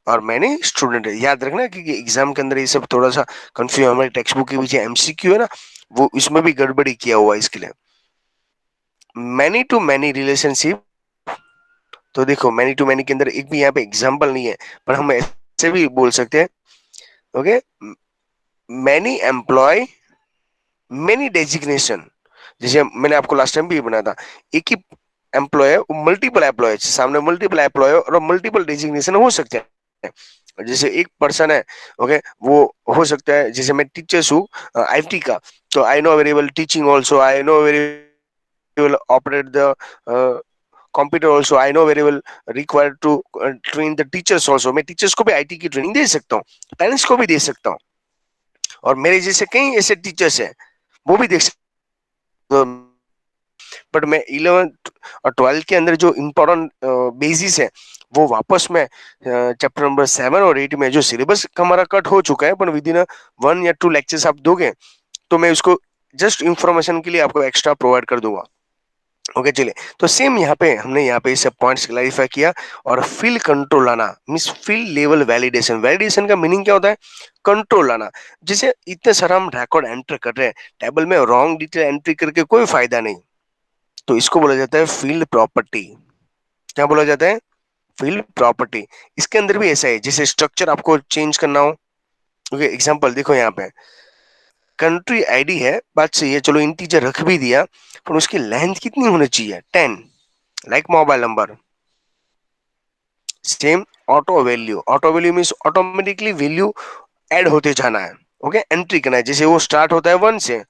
और मैंने स्टूडेंट है। याद रखना क्योंकि एग्जाम के अंदर ये सब थोड़ा सा कंफ्यूज, हमारे टेक्स्ट बुक के पीछे एमसीक्यू है ना, वो इसमें भी गड़बड़ी किया हुआ है इसके लिए। मैनी टू मैनी रिलेशनशिप, तो देखो मैनी टू मैनी के अंदर एक भी यहाँ पे एग्जाम्पल नहीं है, पर हम ऐसे भी बोल सकते हैं। Okay, many employ many designation. जैसे मैंने आपको लास्ट टाइम भी बनाया था, एक ही एम्प्लॉय है, मल्टीपल एम्प्लॉय, सामने मल्टीपल एम्प्लॉय और मल्टीपल डेजिग्नेशन हो सकते हैं। जैसे एक पर्सन है, ओके, वो हो सकता है, जैसे मैं टीचर्स हूँ आईटी का, तो I know very well teaching also, I know very well operate the computer also, I know very well required to train the teachers also. मैं टीचर्स को भी आईटी की ट्रेनिंग दे सकता हूँ, पेरेंट्स को भी दे सकता हूँ, और मेरे जैसे कई ऐसे टीचर्स हैं वो भी देख सकते हो। बट मैं 11th और 12th के अंदर जो इम्पोर्टेंट बेसिस है वो वापस में चैप्टर नंबर 7 और 8 में जो सिलेबस हमारा कट हो चुका है, पर विद इन 1 या 2 लेक्चर्स आप दोगे तो मैं उसको जस्ट इंफॉर्मेशन के लिए आपको एक्स्ट्रा प्रोवाइड कर दूंगा। ओके, चलिए, तो सेम यहाँ पे हमने यहाँ पे सब पॉइंट्स क्लैरिफाई किया। और फील्ड कंट्रोल लाना means field level validation. Validation का मीनिंग क्या होता है? कंट्रोल लाना। जैसे इतने सारा हम रिकॉर्ड एंटर कर रहे हैं टेबल में, रॉन्ग डिटेल एंट्री करके कोई फायदा नहीं, तो इसको बोला जाता है फील्ड प्रॉपर्टी। क्या बोला जाता है? Field property. इसके अंदर भी ऐसा है, जैसे स्ट्रक्चर आपको चेंज करना हो। ओके, एग्जांपल देखो यहाँ पे, कंट्री आईडी है, बात सही है, चलो इंटीजर रख भी दिया, पर उसकी लेंथ कितनी होनी चाहिए? 10, like mobile number. Same auto value means automatically value add होते जाना है। ओके, एंट्री करना है, जैसे वो स्टार्ट होता है 1 से,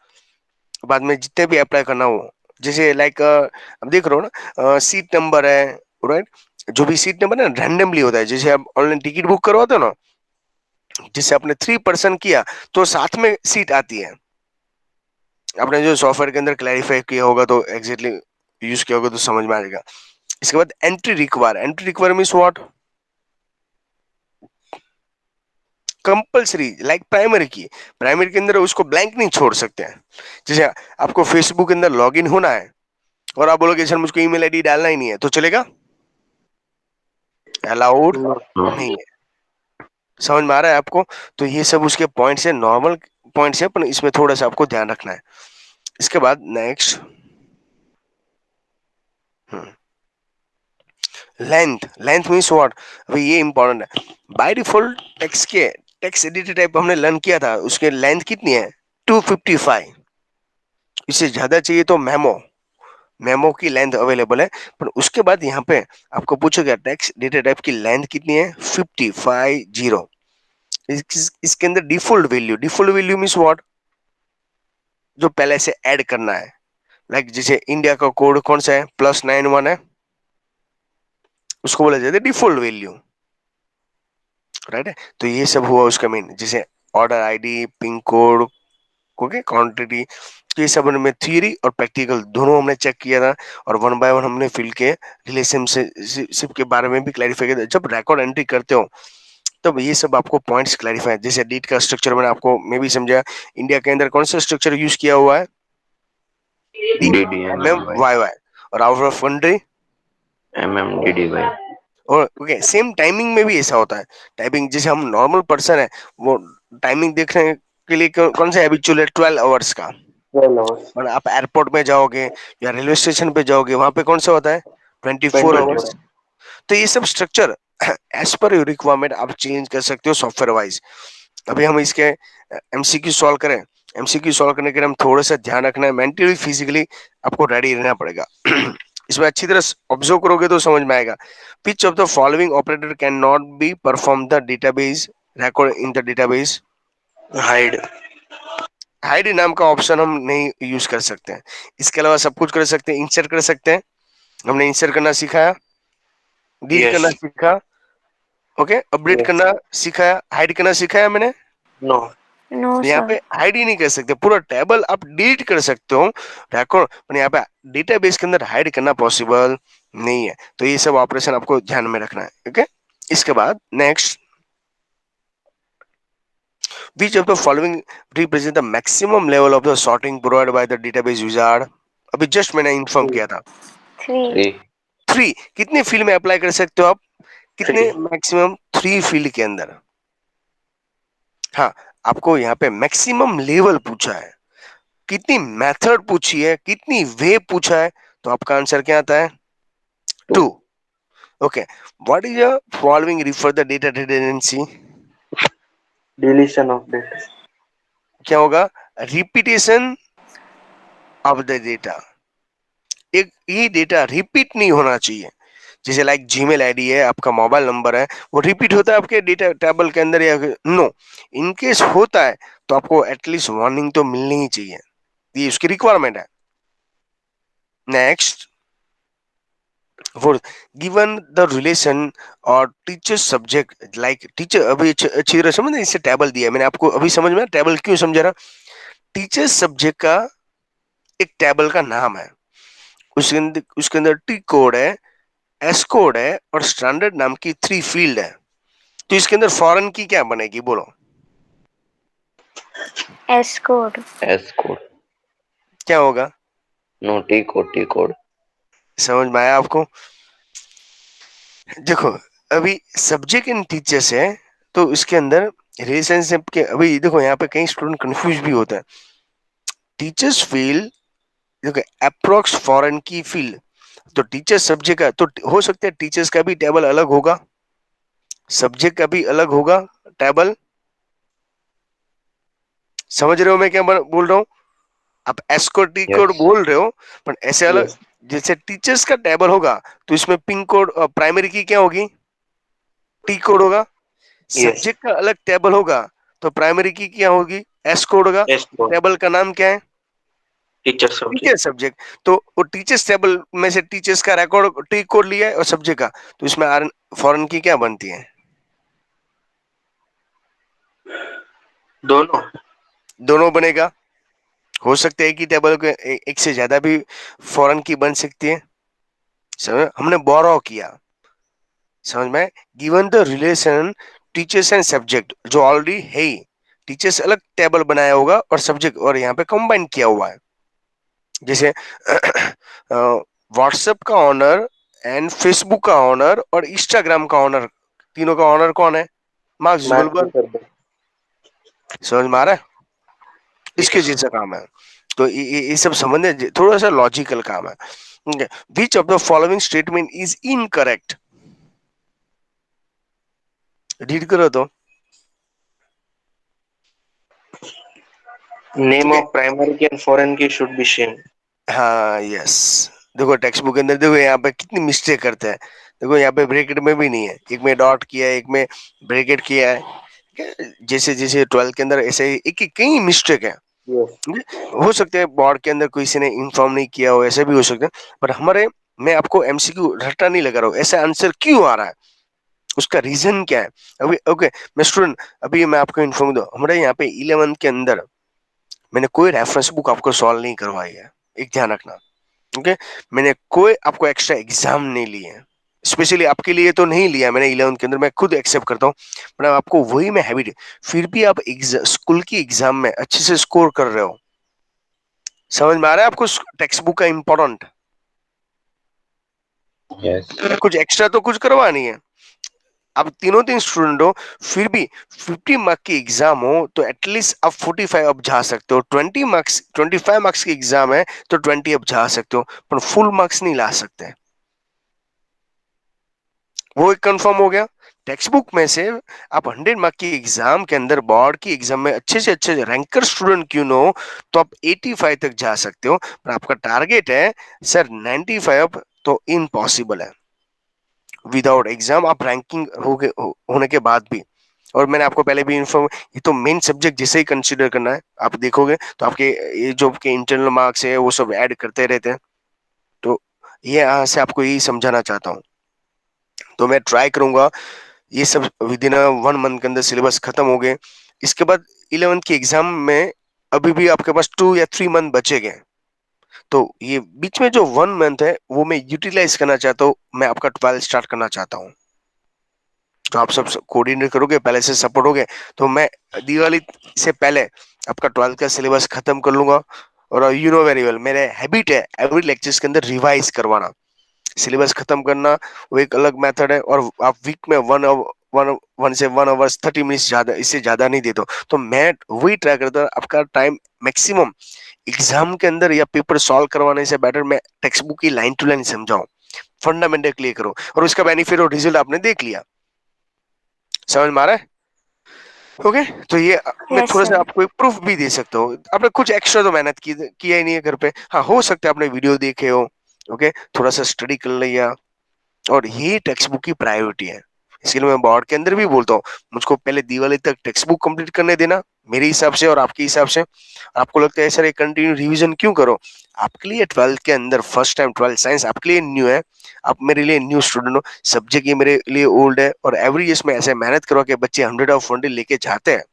बाद में जितने भी अप्लाई करना हो, जैसे लाइक अब देख रहे हो ना, सीट नंबर है, राइट, जो भी सीट नंबर है ना रैंडमली होता है, जैसे आप ऑनलाइन टिकट बुक करवाते हो ना, जिससे आपने 3% किया तो साथ में सीट आती है। आपने जो सॉफ्टवेयर के अंदर क्लैरिफाई किया होगा तो एग्जैक्टली यूज किया होगा तो समझ में आ जाएगा। इसके बाद entry require means what? Compulsory, like primary के अंदर उसको ब्लैंक नहीं छोड़ सकते हैं। जैसे आपको फेसबुक के अंदर लॉगिन होना है और आप बोलोगे सर मुझको ईमेल आईडी डालना ही नहीं है, तो चलेगा? Allowed No. नहीं है। समझ में आ रहा है आपको? तो ये सब उसके पॉइंट्स है, नॉर्मल पॉइंट्स है, पर इसमें थोड़ा सा आपको ध्यान रखना है। इसके बाद नेक्स्ट, लेंथ मीन्स व्हाट? अभी ये इंपॉर्टेंट है। By default text editor type हमने लर्न किया था, उसके लेंथ कितनी है? 255। इससे ज्यादा चाहिए तो मेमो की लेंथ अवेलेबल है, पर उसके बाद यहाँ पे आपको पूछोगे टेक्स्ट डेटा टाइप की लेंथ कितनी है? 550। इसके अंदर डिफॉल्ट वैल्यू मीन्स व्हाट? जो पहले से ऐड करना है, लाइक जैसे इंडिया का कोड कौन सा है? +91 है, उसको बोला जाता है डिफॉल्ट वैल्यू, राइट है। तो ये सब हुआ उसका मेन, जैसे order ID, pin code, okay, quantity. तो ये सब में थ्योरी और प्रैक्टिकल दोनों हमने चेक किया था, और 1 बाय 1 हमने फील्ड के रिलेशनशिप के बारे में भी क्लैरिफाई किया था। जब रिकॉर्ड एंट्री करते हो तब ये सब आपको पॉइंट्स क्लैरिफाई, जैसे डीट का स्ट्रक्चर मैंने आपको मे भी समझा। इंडिया के अंदर कौन सा स्ट्रक्चर यूज किया हुआ है? DDMMY. DMMYY। और आउट ऑफ कंट्री MMDDY. और ओके, सेम टाइमिंग में भी ऐसा होता है। टाइमिंग जैसे हम नॉर्मल पर्सन है, वो टाइमिंग देखने के लिए कौन सा हैबिचुअल है? 12 आवर्स का। 12 hours. और आप एयरपोर्ट में जाओगे या रेलवे स्टेशन पे जाओगे, वहां पे कौन सा होता है? 24 आवर्स। 24. तो ये सब structure as per your requirement आप चेंज कर सकते हो सॉफ्टवेयर वाइज। अभी हम इसके एमसीक्यू सॉल्व करें। एमसीक्यू सॉल्व करने के लिए हम थोड़ा सा ध्यान रखना है, मेंटली फिजिकली आपको रेडी रहना पड़ेगा। इसमें अच्छी तरह ऑब्जर्व करोगे तो समझ में आएगा। विच of the following operator can not be perform the database record in the database? Hide. Hide नाम का ऑप्शन हम नहीं यूज कर सकते हैं। इसके अलावा सब कुछ कर सकते हैं, इंसर्ट कर सकते हैं, हमने इंसर्ट करना सिखाया, डिलीट करना Yes. सीखा, ओके, अपडेट Yes. करना सिखाया, हाइड करना सिखाया मैंने। No. No, यहाँ sir. पे हाइड ही नहीं कर सकते, पूरा टेबल आप डिलीट कर सकते हो रिकॉर्ड, पर यहाँ पे डेटाबेस के अंदर हाइड करना पॉसिबल नहीं है। तो ये सब ऑपरेशन आपको ध्यान में रखना है, ओके। इसके बाद next, which of the following represent the maximum level of the sorting provided by the database wizard? अभी जस्ट मैंने इन्फॉर्म किया था। 3. 3. 3 कितने फील्ड में अप्लाई कर सकते हो आप? कितने? 3. मैक्सिमम 3 फील्ड के अंदर। हाँ, आपको यहाँ पे मैक्सिमम लेवल पूछा है, कितनी मेथड पूछी है, कितनी वे पूछा है, तो आपका आंसर क्या आता है? 2। 2. Okay, what is the following refer the data redundancy? Deletion of data. क्या होगा? Repetition of the data. एक ही डेटा रिपीट नहीं होना चाहिए। जैसे लाइक जीमेल आईडी है, आपका मोबाइल नंबर है, वो रिपीट होता है आपके डेटा टेबल के अंदर या नो? इनकेस होता है तो आपको एटलीस्ट वार्निंग तो मिलनी ही चाहिए, ये उसकी रिक्वायरमेंट है। Next, fourth, given the relation और टीचर सब्जेक्ट, लाइक टीचर, अभी अच्छी तरह समझ, इससे टेबल दिया है मैंने आपको, अभी समझ में टेबल क्यों समझा रहा? टीचर सब्जेक्ट का एक टेबल का नाम है, उसके अंदर टी कोड है, एस कोड है और स्टैंडर्ड नाम की 3 फील्ड है। तो इसके अंदर फॉरेन की क्या बनेगी बोलो? S code. S code. क्या होगा? No, T code. T code. समझ में आया आपको? देखो, अभी सब्जेक्ट इन टीचर्स है, तो इसके अंदर रिलेशनशिप के, अभी देखो यहाँ पे कई स्टूडेंट कंफ्यूज भी होता है। टीचर्स फील्ड, देखो अप्रोक्स फॉरेन की फील्ड, तो टीचर सब्जेक्ट का तो हो सकता है टीचर्स का भी टेबल अलग होगा, सब्जेक्ट का भी अलग होगा टेबल, समझ रहे हो मैं क्या बोल रहा हूँ? आप S code T code Yes. बोल रहे हो, पर ऐसे अलग। Yes. जैसे टीचर्स का टेबल होगा तो इसमें पिन कोड, प्राइमरी की क्या होगी? टी कोड होगा। Yes. सब्जेक्ट का अलग टेबल होगा तो प्राइमरी की क्या होगी? एस कोड होगा। S code. टेबल का नाम क्या है? Teacher subject. Teacher subject. तो वो टीचर्स टेबल में से टीचर्स का रिकॉर्ड टी कोड लिया है और सब्जेक्ट का, तो इसमें आर फॉरेन की क्या बनती है? दोनों. दोनों बनेगा। हो सकता है कि टेबल के एक से ज्यादा भी फॉरेन की बन सकती है। समझ, हमने बोरो किया। समझ में? Given the relation teachers and subject, जो ऑलरेडी है ही। टीचर्स अलग टेबल बनाया होगा और सब्जेक्ट और यहाँ पे कंबाइन किया हुआ है। जैसे व्हाट्सएप का ऑनर एंड फेसबुक का ऑनर और इंस्टाग्राम का ऑनर, तीनों का ऑनर कौन है? Mark Mark जुगलबर्ग। Zuckerberg. समझ में आ रहा है? इसके Yes. जैसा काम है। तो ये सब समझने थोड़ा सा लॉजिकल काम है। विच of the following statement is incorrect? Read करो तो। Name okay. of primary key and foreign key should be same. हाँ, यस। देखो टेक्स्ट बुक के अंदर देखो यहाँ पे कितनी मिस्टेक करते हैं। देखो यहाँ पे ब्रैकेट में भी नहीं है, एक में डॉट किया है, एक में ब्रैकेट किया है। ठीक है? जैसे जैसे 12 के अंदर ऐसे एक एक कई मिस्टेक है। Yes. ठीक है? हो सकते हैं बोर्ड के अंदर किसी ने इन्फॉर्म नहीं किया हो, ऐसे भी हो सकता है। पर हमारे, मैं आपको एमसीक्यू रट्टा नहीं लगा रहा हूँ, ऐसा आंसर क्यों आ रहा है, उसका रीजन क्या है? अभी ओके, मैं स्टूडेंट, अभी मैं आपको इन्फॉर्म दूं, हमारे यहाँ पे 11th के अंदर मैंने कोई रेफरेंस बुक आपको सॉल्व नहीं करवाई है। एक ध्यान रखना। ओके। मैंने कोई आपको एक्स्ट्रा एग्जाम नहीं लिए हैं, स्पेशली आपके लिए तो नहीं लिया मैंने 11th के अंदर, मैं खुद एक्सेप्ट करता हूँ। पर आपको वही मैं हैबिट, फिर भी आप स्कूल की एग्जाम में अच्छे से स्कोर कर रहे हो। समझ में आ रहा है आपको टेक्स्ट बुक का इंपॉर्टेंट? Yes. कुछ एक्स्ट्रा तो कुछ करवा नहीं है। आप तीनों तीन स्टूडेंट हो, फिर भी 50 मार्क की एग्जाम हो तो एटलीस्ट आप 45 अब जा सकते हो। 25 मार्क्स की एग्जाम है तो 20 अब जा सकते हो, पर फुल मार्क्स नहीं ला सकते। वो एक कंफर्म हो गया। टेक्स्ट बुक में से आप 100 मार्क की एग्जाम के अंदर, बोर्ड की एग्जाम में अच्छे से अच्छे रैंकर स्टूडेंट क्यों ना हो, तो आप 85 तक जा सकते हो। पर आपका टारगेट है सर 95, तो इम्पॉसिबल है। विदाउट एग्जाम आप रैंकिंग होने के बाद भी। और मैंने आपको पहले भी इन्फॉर्म, ये तो मेन सब्जेक्ट जैसे ही कंसीडर करना है, आप देखोगे तो आपके ये जो आपके इंटरनल मार्क्स है वो सब ऐड करते रहते हैं। तो ये यहाँ से आपको यही समझाना चाहता हूँ। तो मैं ट्राई करूंगा ये सब विद इन 1 मंथ के अंदर सिलेबस खत्म हो गए। इसके बाद 11th की एग्जाम में अभी भी आपके पास 2 या 3 मंथ बचेंगे। तो ये बीच में जो 1 मंथ है वो मैं यूटिलाइज करना चाहता हूँ, मैं आपका 12 स्टार्ट करना चाहता हूँ। तो आप सब कोऑर्डिनेट करोगे, पहले से सपोर्ट होगे, तो मैं दिवाली से पहले आपका 12 का सिलेबस खत्म कर लूंगा। और यू नो वेरी वेल, मेरे हैबिट है एवरी लेक्चर्स के अंदर रिवाइज करवाना, सिलेबस खत्म करना। वो एक अलग मेथड है। और आप वीक में 1 से 1 आवर्स 30 मिनट्स, ज्यादा इससे ज्यादा नहीं देते हो। तो मैं वही ट्राई करता हूँ आपका टाइम मैक्सिमम एग्जाम के अंदर या पेपर सॉल्व करवाने से बेटर मैं टेक्स्ट बुक की लाइन टू लाइन समझाऊं, फंडामेंटल क्लियर करो, और उसका बेनिफिट और रिजल्ट आपने देख लिया। समझ में आ रहा है? ओके। तो ये मैं Yes, थोड़ा सा sir. आपको एक प्रूफ भी दे सकता हूँ। आपने कुछ एक्स्ट्रा तो मेहनत किया ही नहीं है घर पे। हाँ, हो सकता है आपने वीडियो देखे हो, ओके, थोड़ा सा स्टडी कर लिया। और ये टेक्स्ट बुक की प्रायोरिटी है। इसलिए मैं बोर्ड के अंदर भी बोलता हूँ, मुझको पहले दिवाली तक टेक्स्ट बुक कंप्लीट करने देना, मेरे हिसाब से और आपके हिसाब से। आपको लगता है सर ये कंटिन्यू रिवीजन क्यों करो? आपके लिए 12th के अंदर फर्स्ट टाइम 12 साइंस आपके लिए न्यू है। आप मेरे लिए न्यू स्टूडेंट हो, सब्जेक्ट ये मेरे लिए ओल्ड है। और एवरी ईयर में ऐसे मेहनत करवा के बच्चे 100 ऑफ 100 लेके जाते हैं।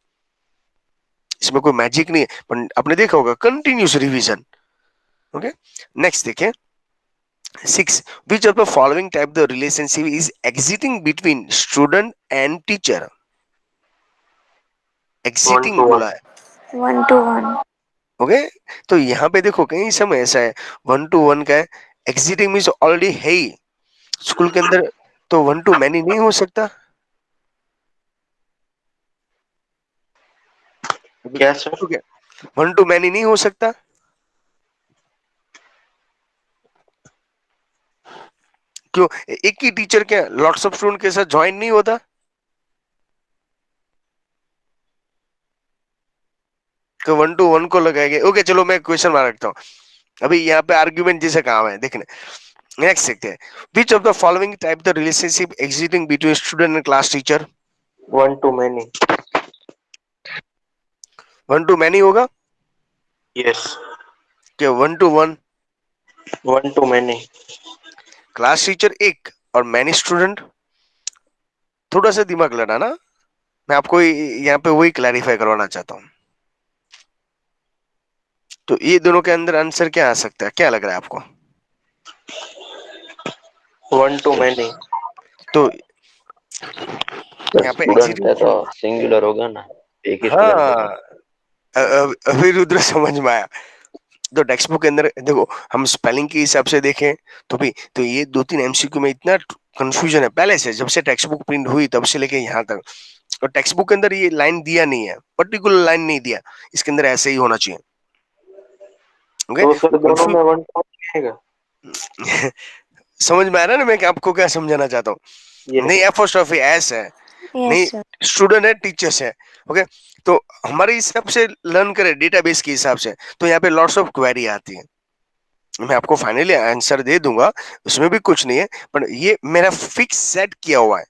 इसमें कोई मैजिक नहीं है, पर आपने देखा होगा कंटिन्यूस रिवीजन। ओके। नेक्स्ट देखिए 6. Which of the following type the relationship is existing between student and teacher? 1 Exiting to 1. बोला है। 1 to 1. ओके। तो यहाँ पे देखो कहीं समय ऐसा है 1 to 1 का है। एग्जिटिंग मीन्स ऑलरेडी है ही स्कूल के अंदर, तो 1 to many नहीं हो सकता। क्या सर? ओके, 1 to many नहीं हो सकता। क्यों? एक ही टीचर क्या लॉट्स ऑफ स्टूडेंट के साथ ज्वाइन नहीं होता? तो 1 to 1 को लगाएंगे। ओके चलो मैं क्वेश्चन मार्क रखता हूँ। अभी यहाँ पे आर्ग्यूमेंट जैसे काम है देखने। नेक्स्ट देखते हैं। विच of the following type the relationship existing between student and class teacher? 1 to many. 1 to many होगा Yes. क्या? 1 to 1 1 to many. Class teacher एक और मैनी स्टूडेंट? थोड़ा सा दिमाग लगाना, मैं आपको यहाँ पे वही क्लैरिफाई करवाना चाहता हूँ। तो ये दोनों के अंदर आंसर क्या आ सकता है, क्या लग रहा है आपको? 1 to many. तो तो यहाँ पे स्टूडेंट है तो सिंगुलर होगा ना, एक ही स्टूडेंट होगा। हाँ अभी रुद्र समझ में आया। तो टेक्स्ट बुक के अंदर देखो, हम स्पेलिंग के हिसाब से देखें तो भी तो ये 2-3 एमसीक्यू में इतना कंफ्यूजन है पहले से, जब से टेक्स्ट बुक प्रिंट हुई तब से लेके यहाँ तक। और टेक्स्ट बुक के अंदर ये लाइन दिया नहीं है, पर्टिकुलर लाइन नहीं दिया, इसके अंदर ऐसे ही होना चाहिए। ओके तो सर दोनों में 1 to 1 आएगा। समझ में आ रहा है ना मैं कि आपको क्या समझाना चाहता हूँ? Yes. नहीं एपोस्ट्रोफी एस है, नहीं Yes, sir. स्टूडेंट है टीचर्स है। ओके तो हमारे हिसाब से लर्न करें डेटाबेस के हिसाब से, तो यहाँ पे लॉट्स ऑफ क्वेरी आती है। मैं आपको फाइनली आंसर दे दूंगा, उसमें भी कुछ नहीं है, पर ये मेरा फिक्स सेट किया हुआ है।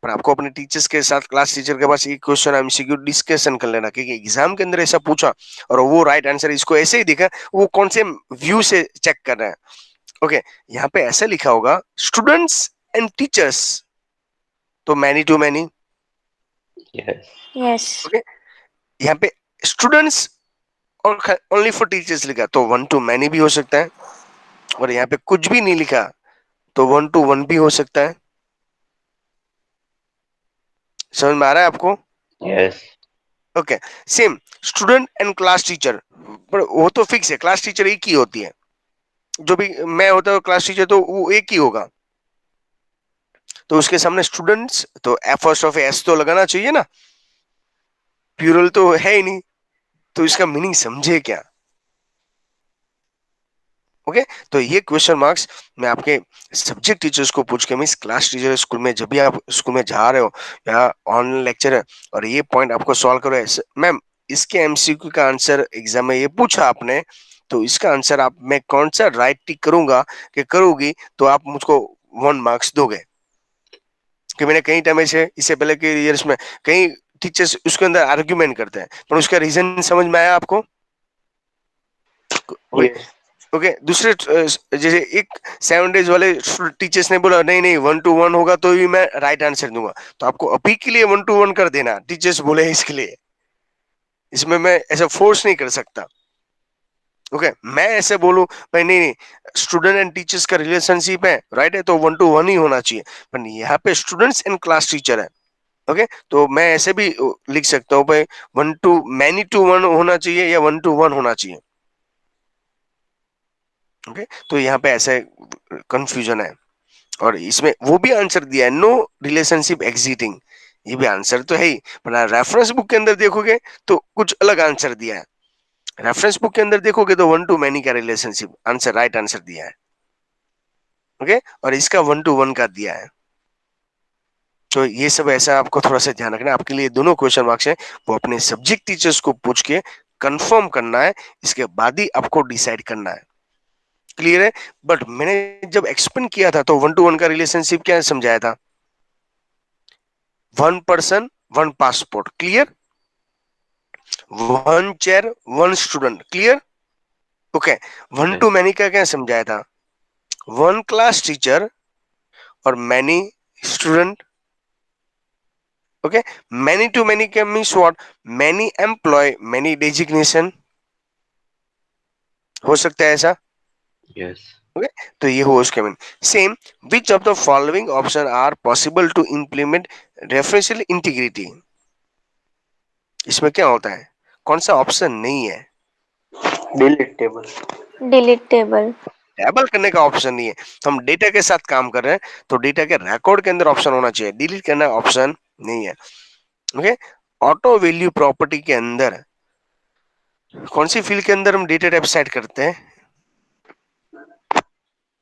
पर आपको अपने टीचर्स के साथ, क्लास टीचर के पास एक क्वेश्चन एमसीक्यू डिस्कशन कर लेना, क्योंकि एग्जाम के अंदर ऐसा पूछा और वो राइट आंसर इसको ऐसे ही दिखा, वो कौन से व्यू से चेक कर रहे हैं। ओके यहाँ पे ऐसा लिखा होगा स्टूडेंट्स एंड टीचर्स, तो many to many. Yes Yes. Okay यहाँ पे स्टूडेंट्स और ओनली फॉर टीचर्स लिखा, तो 1 to मैनी भी हो सकता है। और यहाँ पे कुछ भी नहीं लिखा तो 1 to 1 भी हो सकता है। समझ में आ रहा है आपको? Yes okay same student and class teacher, पर वो तो फिक्स है, क्लास टीचर एक ही होती है। जो भी मैं होता हूँ क्लास टीचर तो वो एक ही होगा। तो उसके सामने स्टूडेंट्स तो फर्स्ट ऑफ एस तो लगाना चाहिए ना, प्लूरल तो है ही नहीं, तो इसका मीनिंग समझे क्या? ओके तो ये क्वेश्चन मार्क्स मैं आपके सब्जेक्ट टीचर्स को पूछ के, मीन क्लास टीचर स्कूल में जब भी आप स्कूल में जा रहे हो या ऑनलाइन लेक्चर है और ये पॉइंट आपको सॉल्व करो ऐसे, मैम इसके एमसीक्यू का आंसर एग्जाम में ये पूछा आपने, तो इसका आंसर आप मैं कौन सा राइट टिक करूंगा कि करूंगी तो आप मुझको 1 मार्क्स दोगे। कि मैंने कई टाइम ऐसे इससे पहले के ईयर्स में कई टीचर्स उसके अंदर आर्ग्यूमेंट करते हैं, पर उसका रीजन समझ में आया आपको? Yes. ओके दूसरे जैसे एक 7 डेज वाले टीचर्स ने बोला नहीं नहीं 1 to 1 होगा तो ही मैं राइट आंसर दूंगा, तो आपको अभी के लिए 1 to 1 कर देना, टीचर्स बोले इसके लिए, इसमें मैं ऐसा फोर्स नहीं कर सकता। ओके मैं ऐसे बोलूं भाई नहीं नहीं स्टूडेंट एंड टीचर्स का रिलेशनशिप है राइट है, तो 1 to 1 ही होना चाहिए, पर यहाँ पे स्टूडेंट्स एंड क्लास टीचर है। ओके तो मैं ऐसे भी लिख सकता हूँ भाई 1 to मैनी टू 1 होना चाहिए या 1 to 1 होना चाहिए। ओके तो यहाँ पे ऐसे कंफ्यूजन है, और इसमें वो भी आंसर दिया है नो रिलेशनशिप एग्जिटिंग, ये भी आंसर तो है ही, पर रेफरेंस बुक के अंदर देखोगे तो कुछ अलग आंसर दिया है। रेफरेंस बुक के अंदर देखोगे तो 1 to मैनी का रिलेशनशिप आंसर राइट आंसर दिया है। ओके और इसका 1 to 1 का दिया है। तो ये सब ऐसा आपको थोड़ा सा ध्यान रखना, आपके लिए दोनों क्वेश्चन मार्क्स है वो अपने सब्जेक्ट टीचर्स को पूछ के कंफर्म करना है, इसके बाद ही आपको डिसाइड करना है। क्लियर है? बट मैंने जब एक्सप्लेन किया था तो 1 to 1 का रिलेशनशिप क्या समझाया था? 1 person 1 passport, clear? 1 chair 1 student, clear? Okay 1 to many का क्या समझाया था? 1 क्लास टीचर और many student. Okay many to many का means what? Many employ many designation, हो सकता है ऐसा? यस ओके तो ये हो उसके mean. Same which of the following option are possible to implement referential integrity, इसमें क्या होता है, कौन सा ऑप्शन नहीं है? Delete table. Delete table. Table करने का ऑप्शन नहीं है, तो हम डेटा के साथ काम कर रहे हैं, तो डेटा के रिकॉर्ड के अंदर ऑप्शन होना चाहिए, डिलीट करना ऑप्शन नहीं है। ओके ऑटो वैल्यू प्रॉपर्टी के अंदर कौन सी फील्ड के अंदर हम डेटा टाइप सेट करते हैं?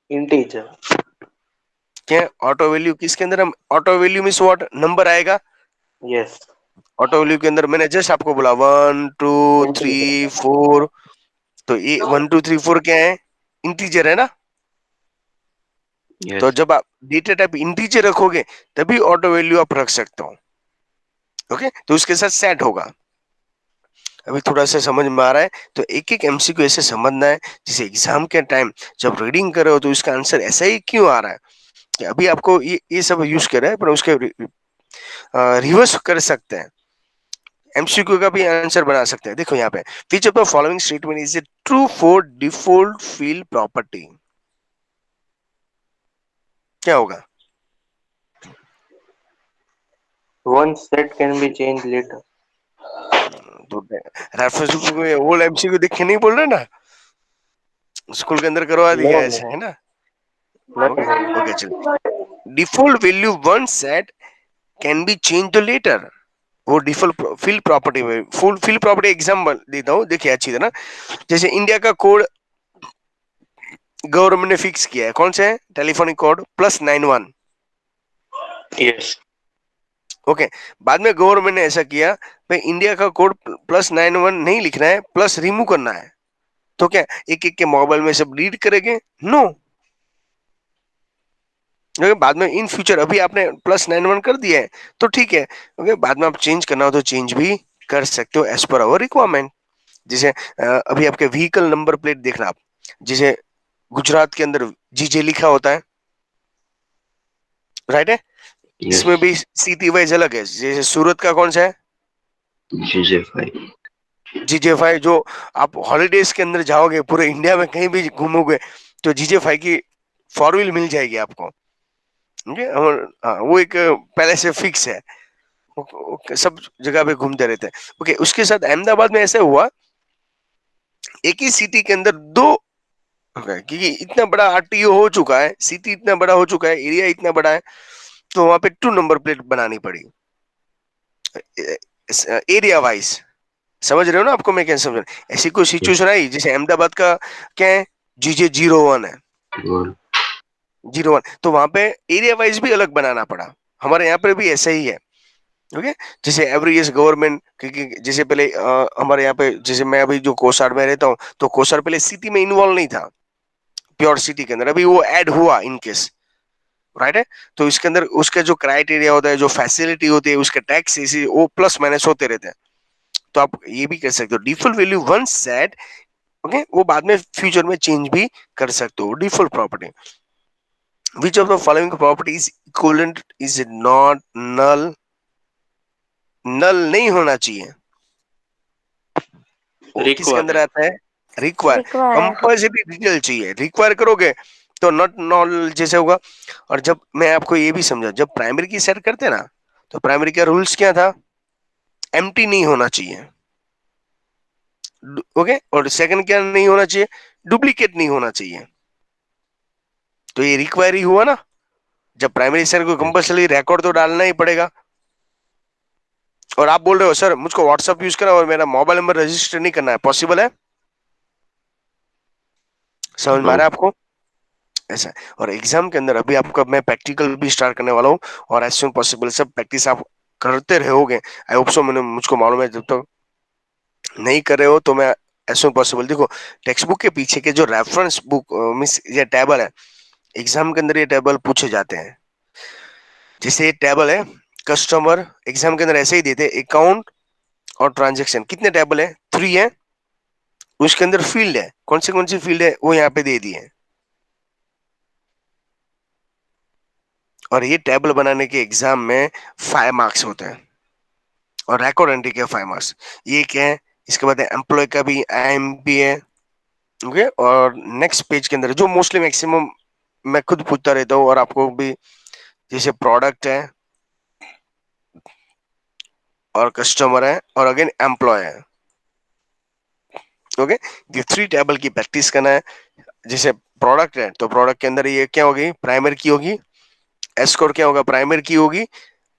Integer. क्या ऑटो वैल्यू किसके अंदर हम auto value means what? Number आएगा, Yes. ऑटो वैल्यू के अंदर मैंने जस्ट आपको बोला 1 2 3 4, तो ये 1 2 3 4 क्या है, इंटीजर है ना। तो yes, जब आप डेटा टाइप इंटीजर रखोगे तभी ऑटो वैल्यू आप रख सकते हो। ओके, तो उसके साथ सेट होगा। अभी थोड़ा सा समझ में आ रहा है, तो एक एक एमसीक्यू ऐसे समझना है जैसे एग्जाम के टाइम जब रीडिंग कर रहे हो तो इसका आंसर ऐसा ही क्यों आ रहा है, कि अभी आपको ये सब यूज कर रहा है, पर उसके रिवर्स कर सकते हैं, एमसीक्यू का भी आंसर बना सकते हैं। देखो यहाँ पे, विच of the following statement is true for default field property, क्या होगा। One set can be changed later. तो रेफरेंस बुक में ओल्ड एमसीक्यू देख के नहीं बोल रहे ना, स्कूल के अंदर करवा No, दिया no, ऐसे, है ना। ओके, नहीं। ओके चलो, default value one set can be change the later, वो डिफॉल्ट फील्ड प्रॉपर्टी में, फुल फील्ड प्रॉपर्टी एग्जांपल देता हूँ, देखिए अच्छी तरह। जैसे इंडिया का कोड गवर्नमेंट ने फिक्स किया है, कौन सा है, टेलीफोनिक कोड +91। Yes. ओके, बाद में गवर्नमेंट ने ऐसा किया भाई इंडिया का कोड +91 नहीं लिखना है, प्लस रिमूव करना है, तो क्या एक एक के मोबाइल में सब रीड करेंगे, नो। ओके, बाद में इन फ्यूचर अभी आपने +91 कर दिया है तो ठीक है, ओके, बाद में आप चेंज करना हो तो चेंज भी कर सकते हो एज पर आवर रिक्वायरमेंट। जैसे अभी आपके व्हीकल नंबर प्लेट देखना आप, जैसे गुजरात के अंदर जीजे लिखा होता है, राइट है, yes, इसमें भी सिटी वाइज अलग है, जैसे सूरत का कौन सा है, GJ5, जीजे 5। जो आप हॉलीडेज के अंदर जाओगे पूरे इंडिया में कहीं भी घूमोगे तो जीजे 5 की 4 व्हील मिल जाएगी आपको, ठीक है। और हाँ, वो एक पहले से फिक्स है, सब जगह पे घूमते रहते हैं। ओके, उसके साथ अहमदाबाद में ऐसा हुआ, एक ही सिटी के अंदर दो, क्योंकि इतना बड़ा आरटीओ हो चुका है, सिटी इतना बड़ा हो चुका है, एरिया इतना बड़ा है, तो वहां पे 2 नंबर प्लेट बनानी पड़ी, एरिया वाइज। समझ रहे हो ना आपको मैं क्या समझ रहा हूं? ऐसी कोई yes, सिचुएशन आई, जैसे अहमदाबाद का क्या है, जीजे 01 है, 1, 01, तो वहां पे एरिया वाइज भी अलग बनाना पड़ा। हमारे यहाँ पे भी ऐसा ही है। ओके, जैसे एवरी ईयर गवर्नमेंट, क्योंकि जैसे पहले हमारे यहाँ पे, जैसे मैं अभी जो कोसार में रहता हूँ, तो कोसार पहले सिटी में इन्वॉल्व नहीं था, प्योर सिटी के अंदर, अभी वो ऐड हुआ इन केस, राइट है। तो इसके अंदर उसका जो क्राइटेरिया होता है, जो फैसिलिटी होती है, उसके टैक्स इसी वो प्लस माइनस होते रहते हैं। तो आप ये भी कर सकते हो, default value one set, okay, वो बाद में फ्यूचर में चेंज भी कर सकते हो, default property. Which of the following property is equivalent is not null, null नहीं होना चाहिए, वो किसके अंदर Require. आता है, रिक्वायर, रिक्वायर। कंपल्सरी डिटेल चाहिए, रिक्वायर करोगे तो नॉट नॉल जैसे होगा। और जब मैं आपको ये भी समझा, जब प्राइमरी की सेट करते हैं ना, तो प्राइमरी का रूल्स क्या था, एम्प्टी नहीं होना चाहिए, ओके, और सेकंड क्या नहीं होना चाहिए, डुप्लीकेट नहीं होना चाहिए। तो ये रिक्वायर ही हुआ ना, जब प्राइमरी सेट को yes, कंपल्सरी रिकॉर्ड तो डालना ही पड़ेगा। और आप बोल रहे हो सर मुझको व्हाट्सएप यूज करना और मेरा मोबाइल नंबर रजिस्टर नहीं करना है, पॉसिबल है, समझ में आ no, रहा है आपको, ऐसा है। और एग्जाम के अंदर अभी आपका मैं प्रैक्टिकल भी स्टार्ट करने वाला हूँ, और एज सुन पॉसिबल सब प्रैक्टिस आप करते रहोगे, आई होप सो, मैंने मुझको मालूम है, जब तक नहीं कर रहे हो तो मैं एज सुन पॉसिबल, देखो टेक्स्ट बुक के पीछे के जो रेफरेंस बुक मीन्स ये टेबल है, एग्जाम के अंदर ये टेबल पूछे जाते हैं। जैसे ये टेबल है, कस्टमर, एग्जाम के अंदर ऐसे ही देते हैं, अकाउंट और ट्रांजेक्शन, कितने टेबल है, 3 है, उसके अंदर फील्ड है, कौन सी फील्ड है वो यहाँ पे दे दी है। और ये टेबल बनाने के एग्जाम में 5 मार्क्स होते हैं, और रिकॉर्ड एंट्री के 5 मार्क्स। ये क्या है, इसके बाद एम्प्लॉय का भी IMP है, ओके। और नेक्स्ट पेज के अंदर जो मोस्टली मैक्सिमम मैं खुद पूछता रहता हूँ, और आपको भी, जैसे प्रोडक्ट है, और कस्टमर है, और अगेन एम्प्लॉय है, ओके। ये 3 टेबल की प्रैक्टिस करना है। जैसे प्रोडक्ट है तो प्रोडक्ट के अंदर ये क्या होगी, प्राइमरी की होगी, एस कोड क्या होगा, प्राइमरी की होगी,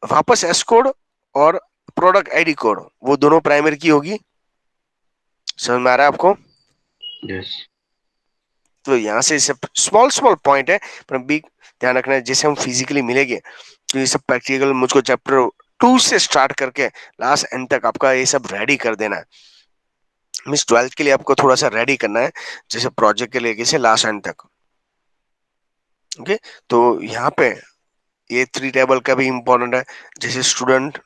वापस एस कोड और प्रोडक्ट आईडी कोड, वो दोनों प्राइमरी की होगी। समझ में आ रहा है आपको। yes, तो यहाँ से सब स्मॉल स्मॉल पॉइंट है, पर बिग ध्यान रखना है, जैसे हम फिजिकली मिलेंगे तो ये सब प्रैक्टिकल मुझको चैप्टर टू से स्टार्ट करके लास्ट एंड तक आपका ये सब रेडी कर देना है। मीन्स 12th के लिए आपको थोड़ा सा रेडी करना है, जैसे प्रोजेक्ट के लिए कैसे लास्ट एंड तक। ओके, तो यहाँ पे ये 3 टेबल का भी इंपॉर्टेंट है, जैसे स्टूडेंट,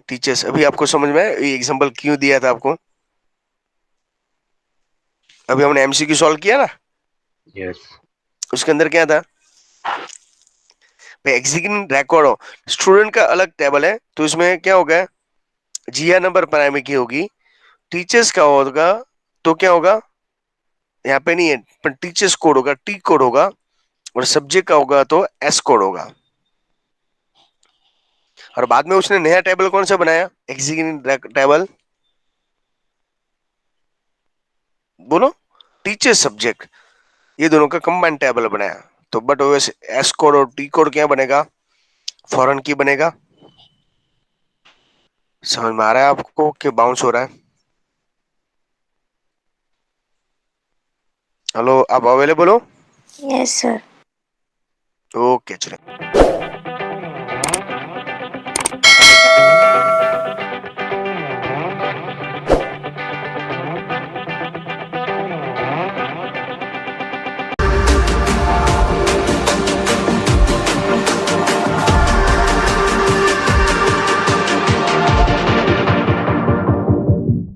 टीचर्स। अभी आपको समझ में ये एग्जांपल क्यों दिया था आपको? अभी हमने एमसीक्यू सॉल्व किया ना, यस उसके अंदर क्या था? एग्जीक्यूटिव रिकॉर्ड हो, स्टूडेंट का अलग टेबल है, तो इसमें क्या होगा? जीआर नंबर प्राइमरी की होगी, टीचर्स का होगा तो क्या होगा? यहाँ पे नहीं है, पर टीचर्स कोड होगा, टी कोड होगा, और सब्जेक्ट का होगा तो एस कोड होगा। और बाद में उसने नया टेबल कौन सा बनाया? एग्जीक्यूटिव टेबल, बोलो, टीचर सब्जेक्ट, ये दोनों का कंबाइंड टेबल बनाया। तो बट ओएस एस कोड और टी कोड क्या बनेगा? फॉरेन की बनेगा। समझ में आ रहा है आपको कि बाउंस हो रहा है? हेलो, आप अवेलेबल हो? Yes, sir. ओके, चलिए।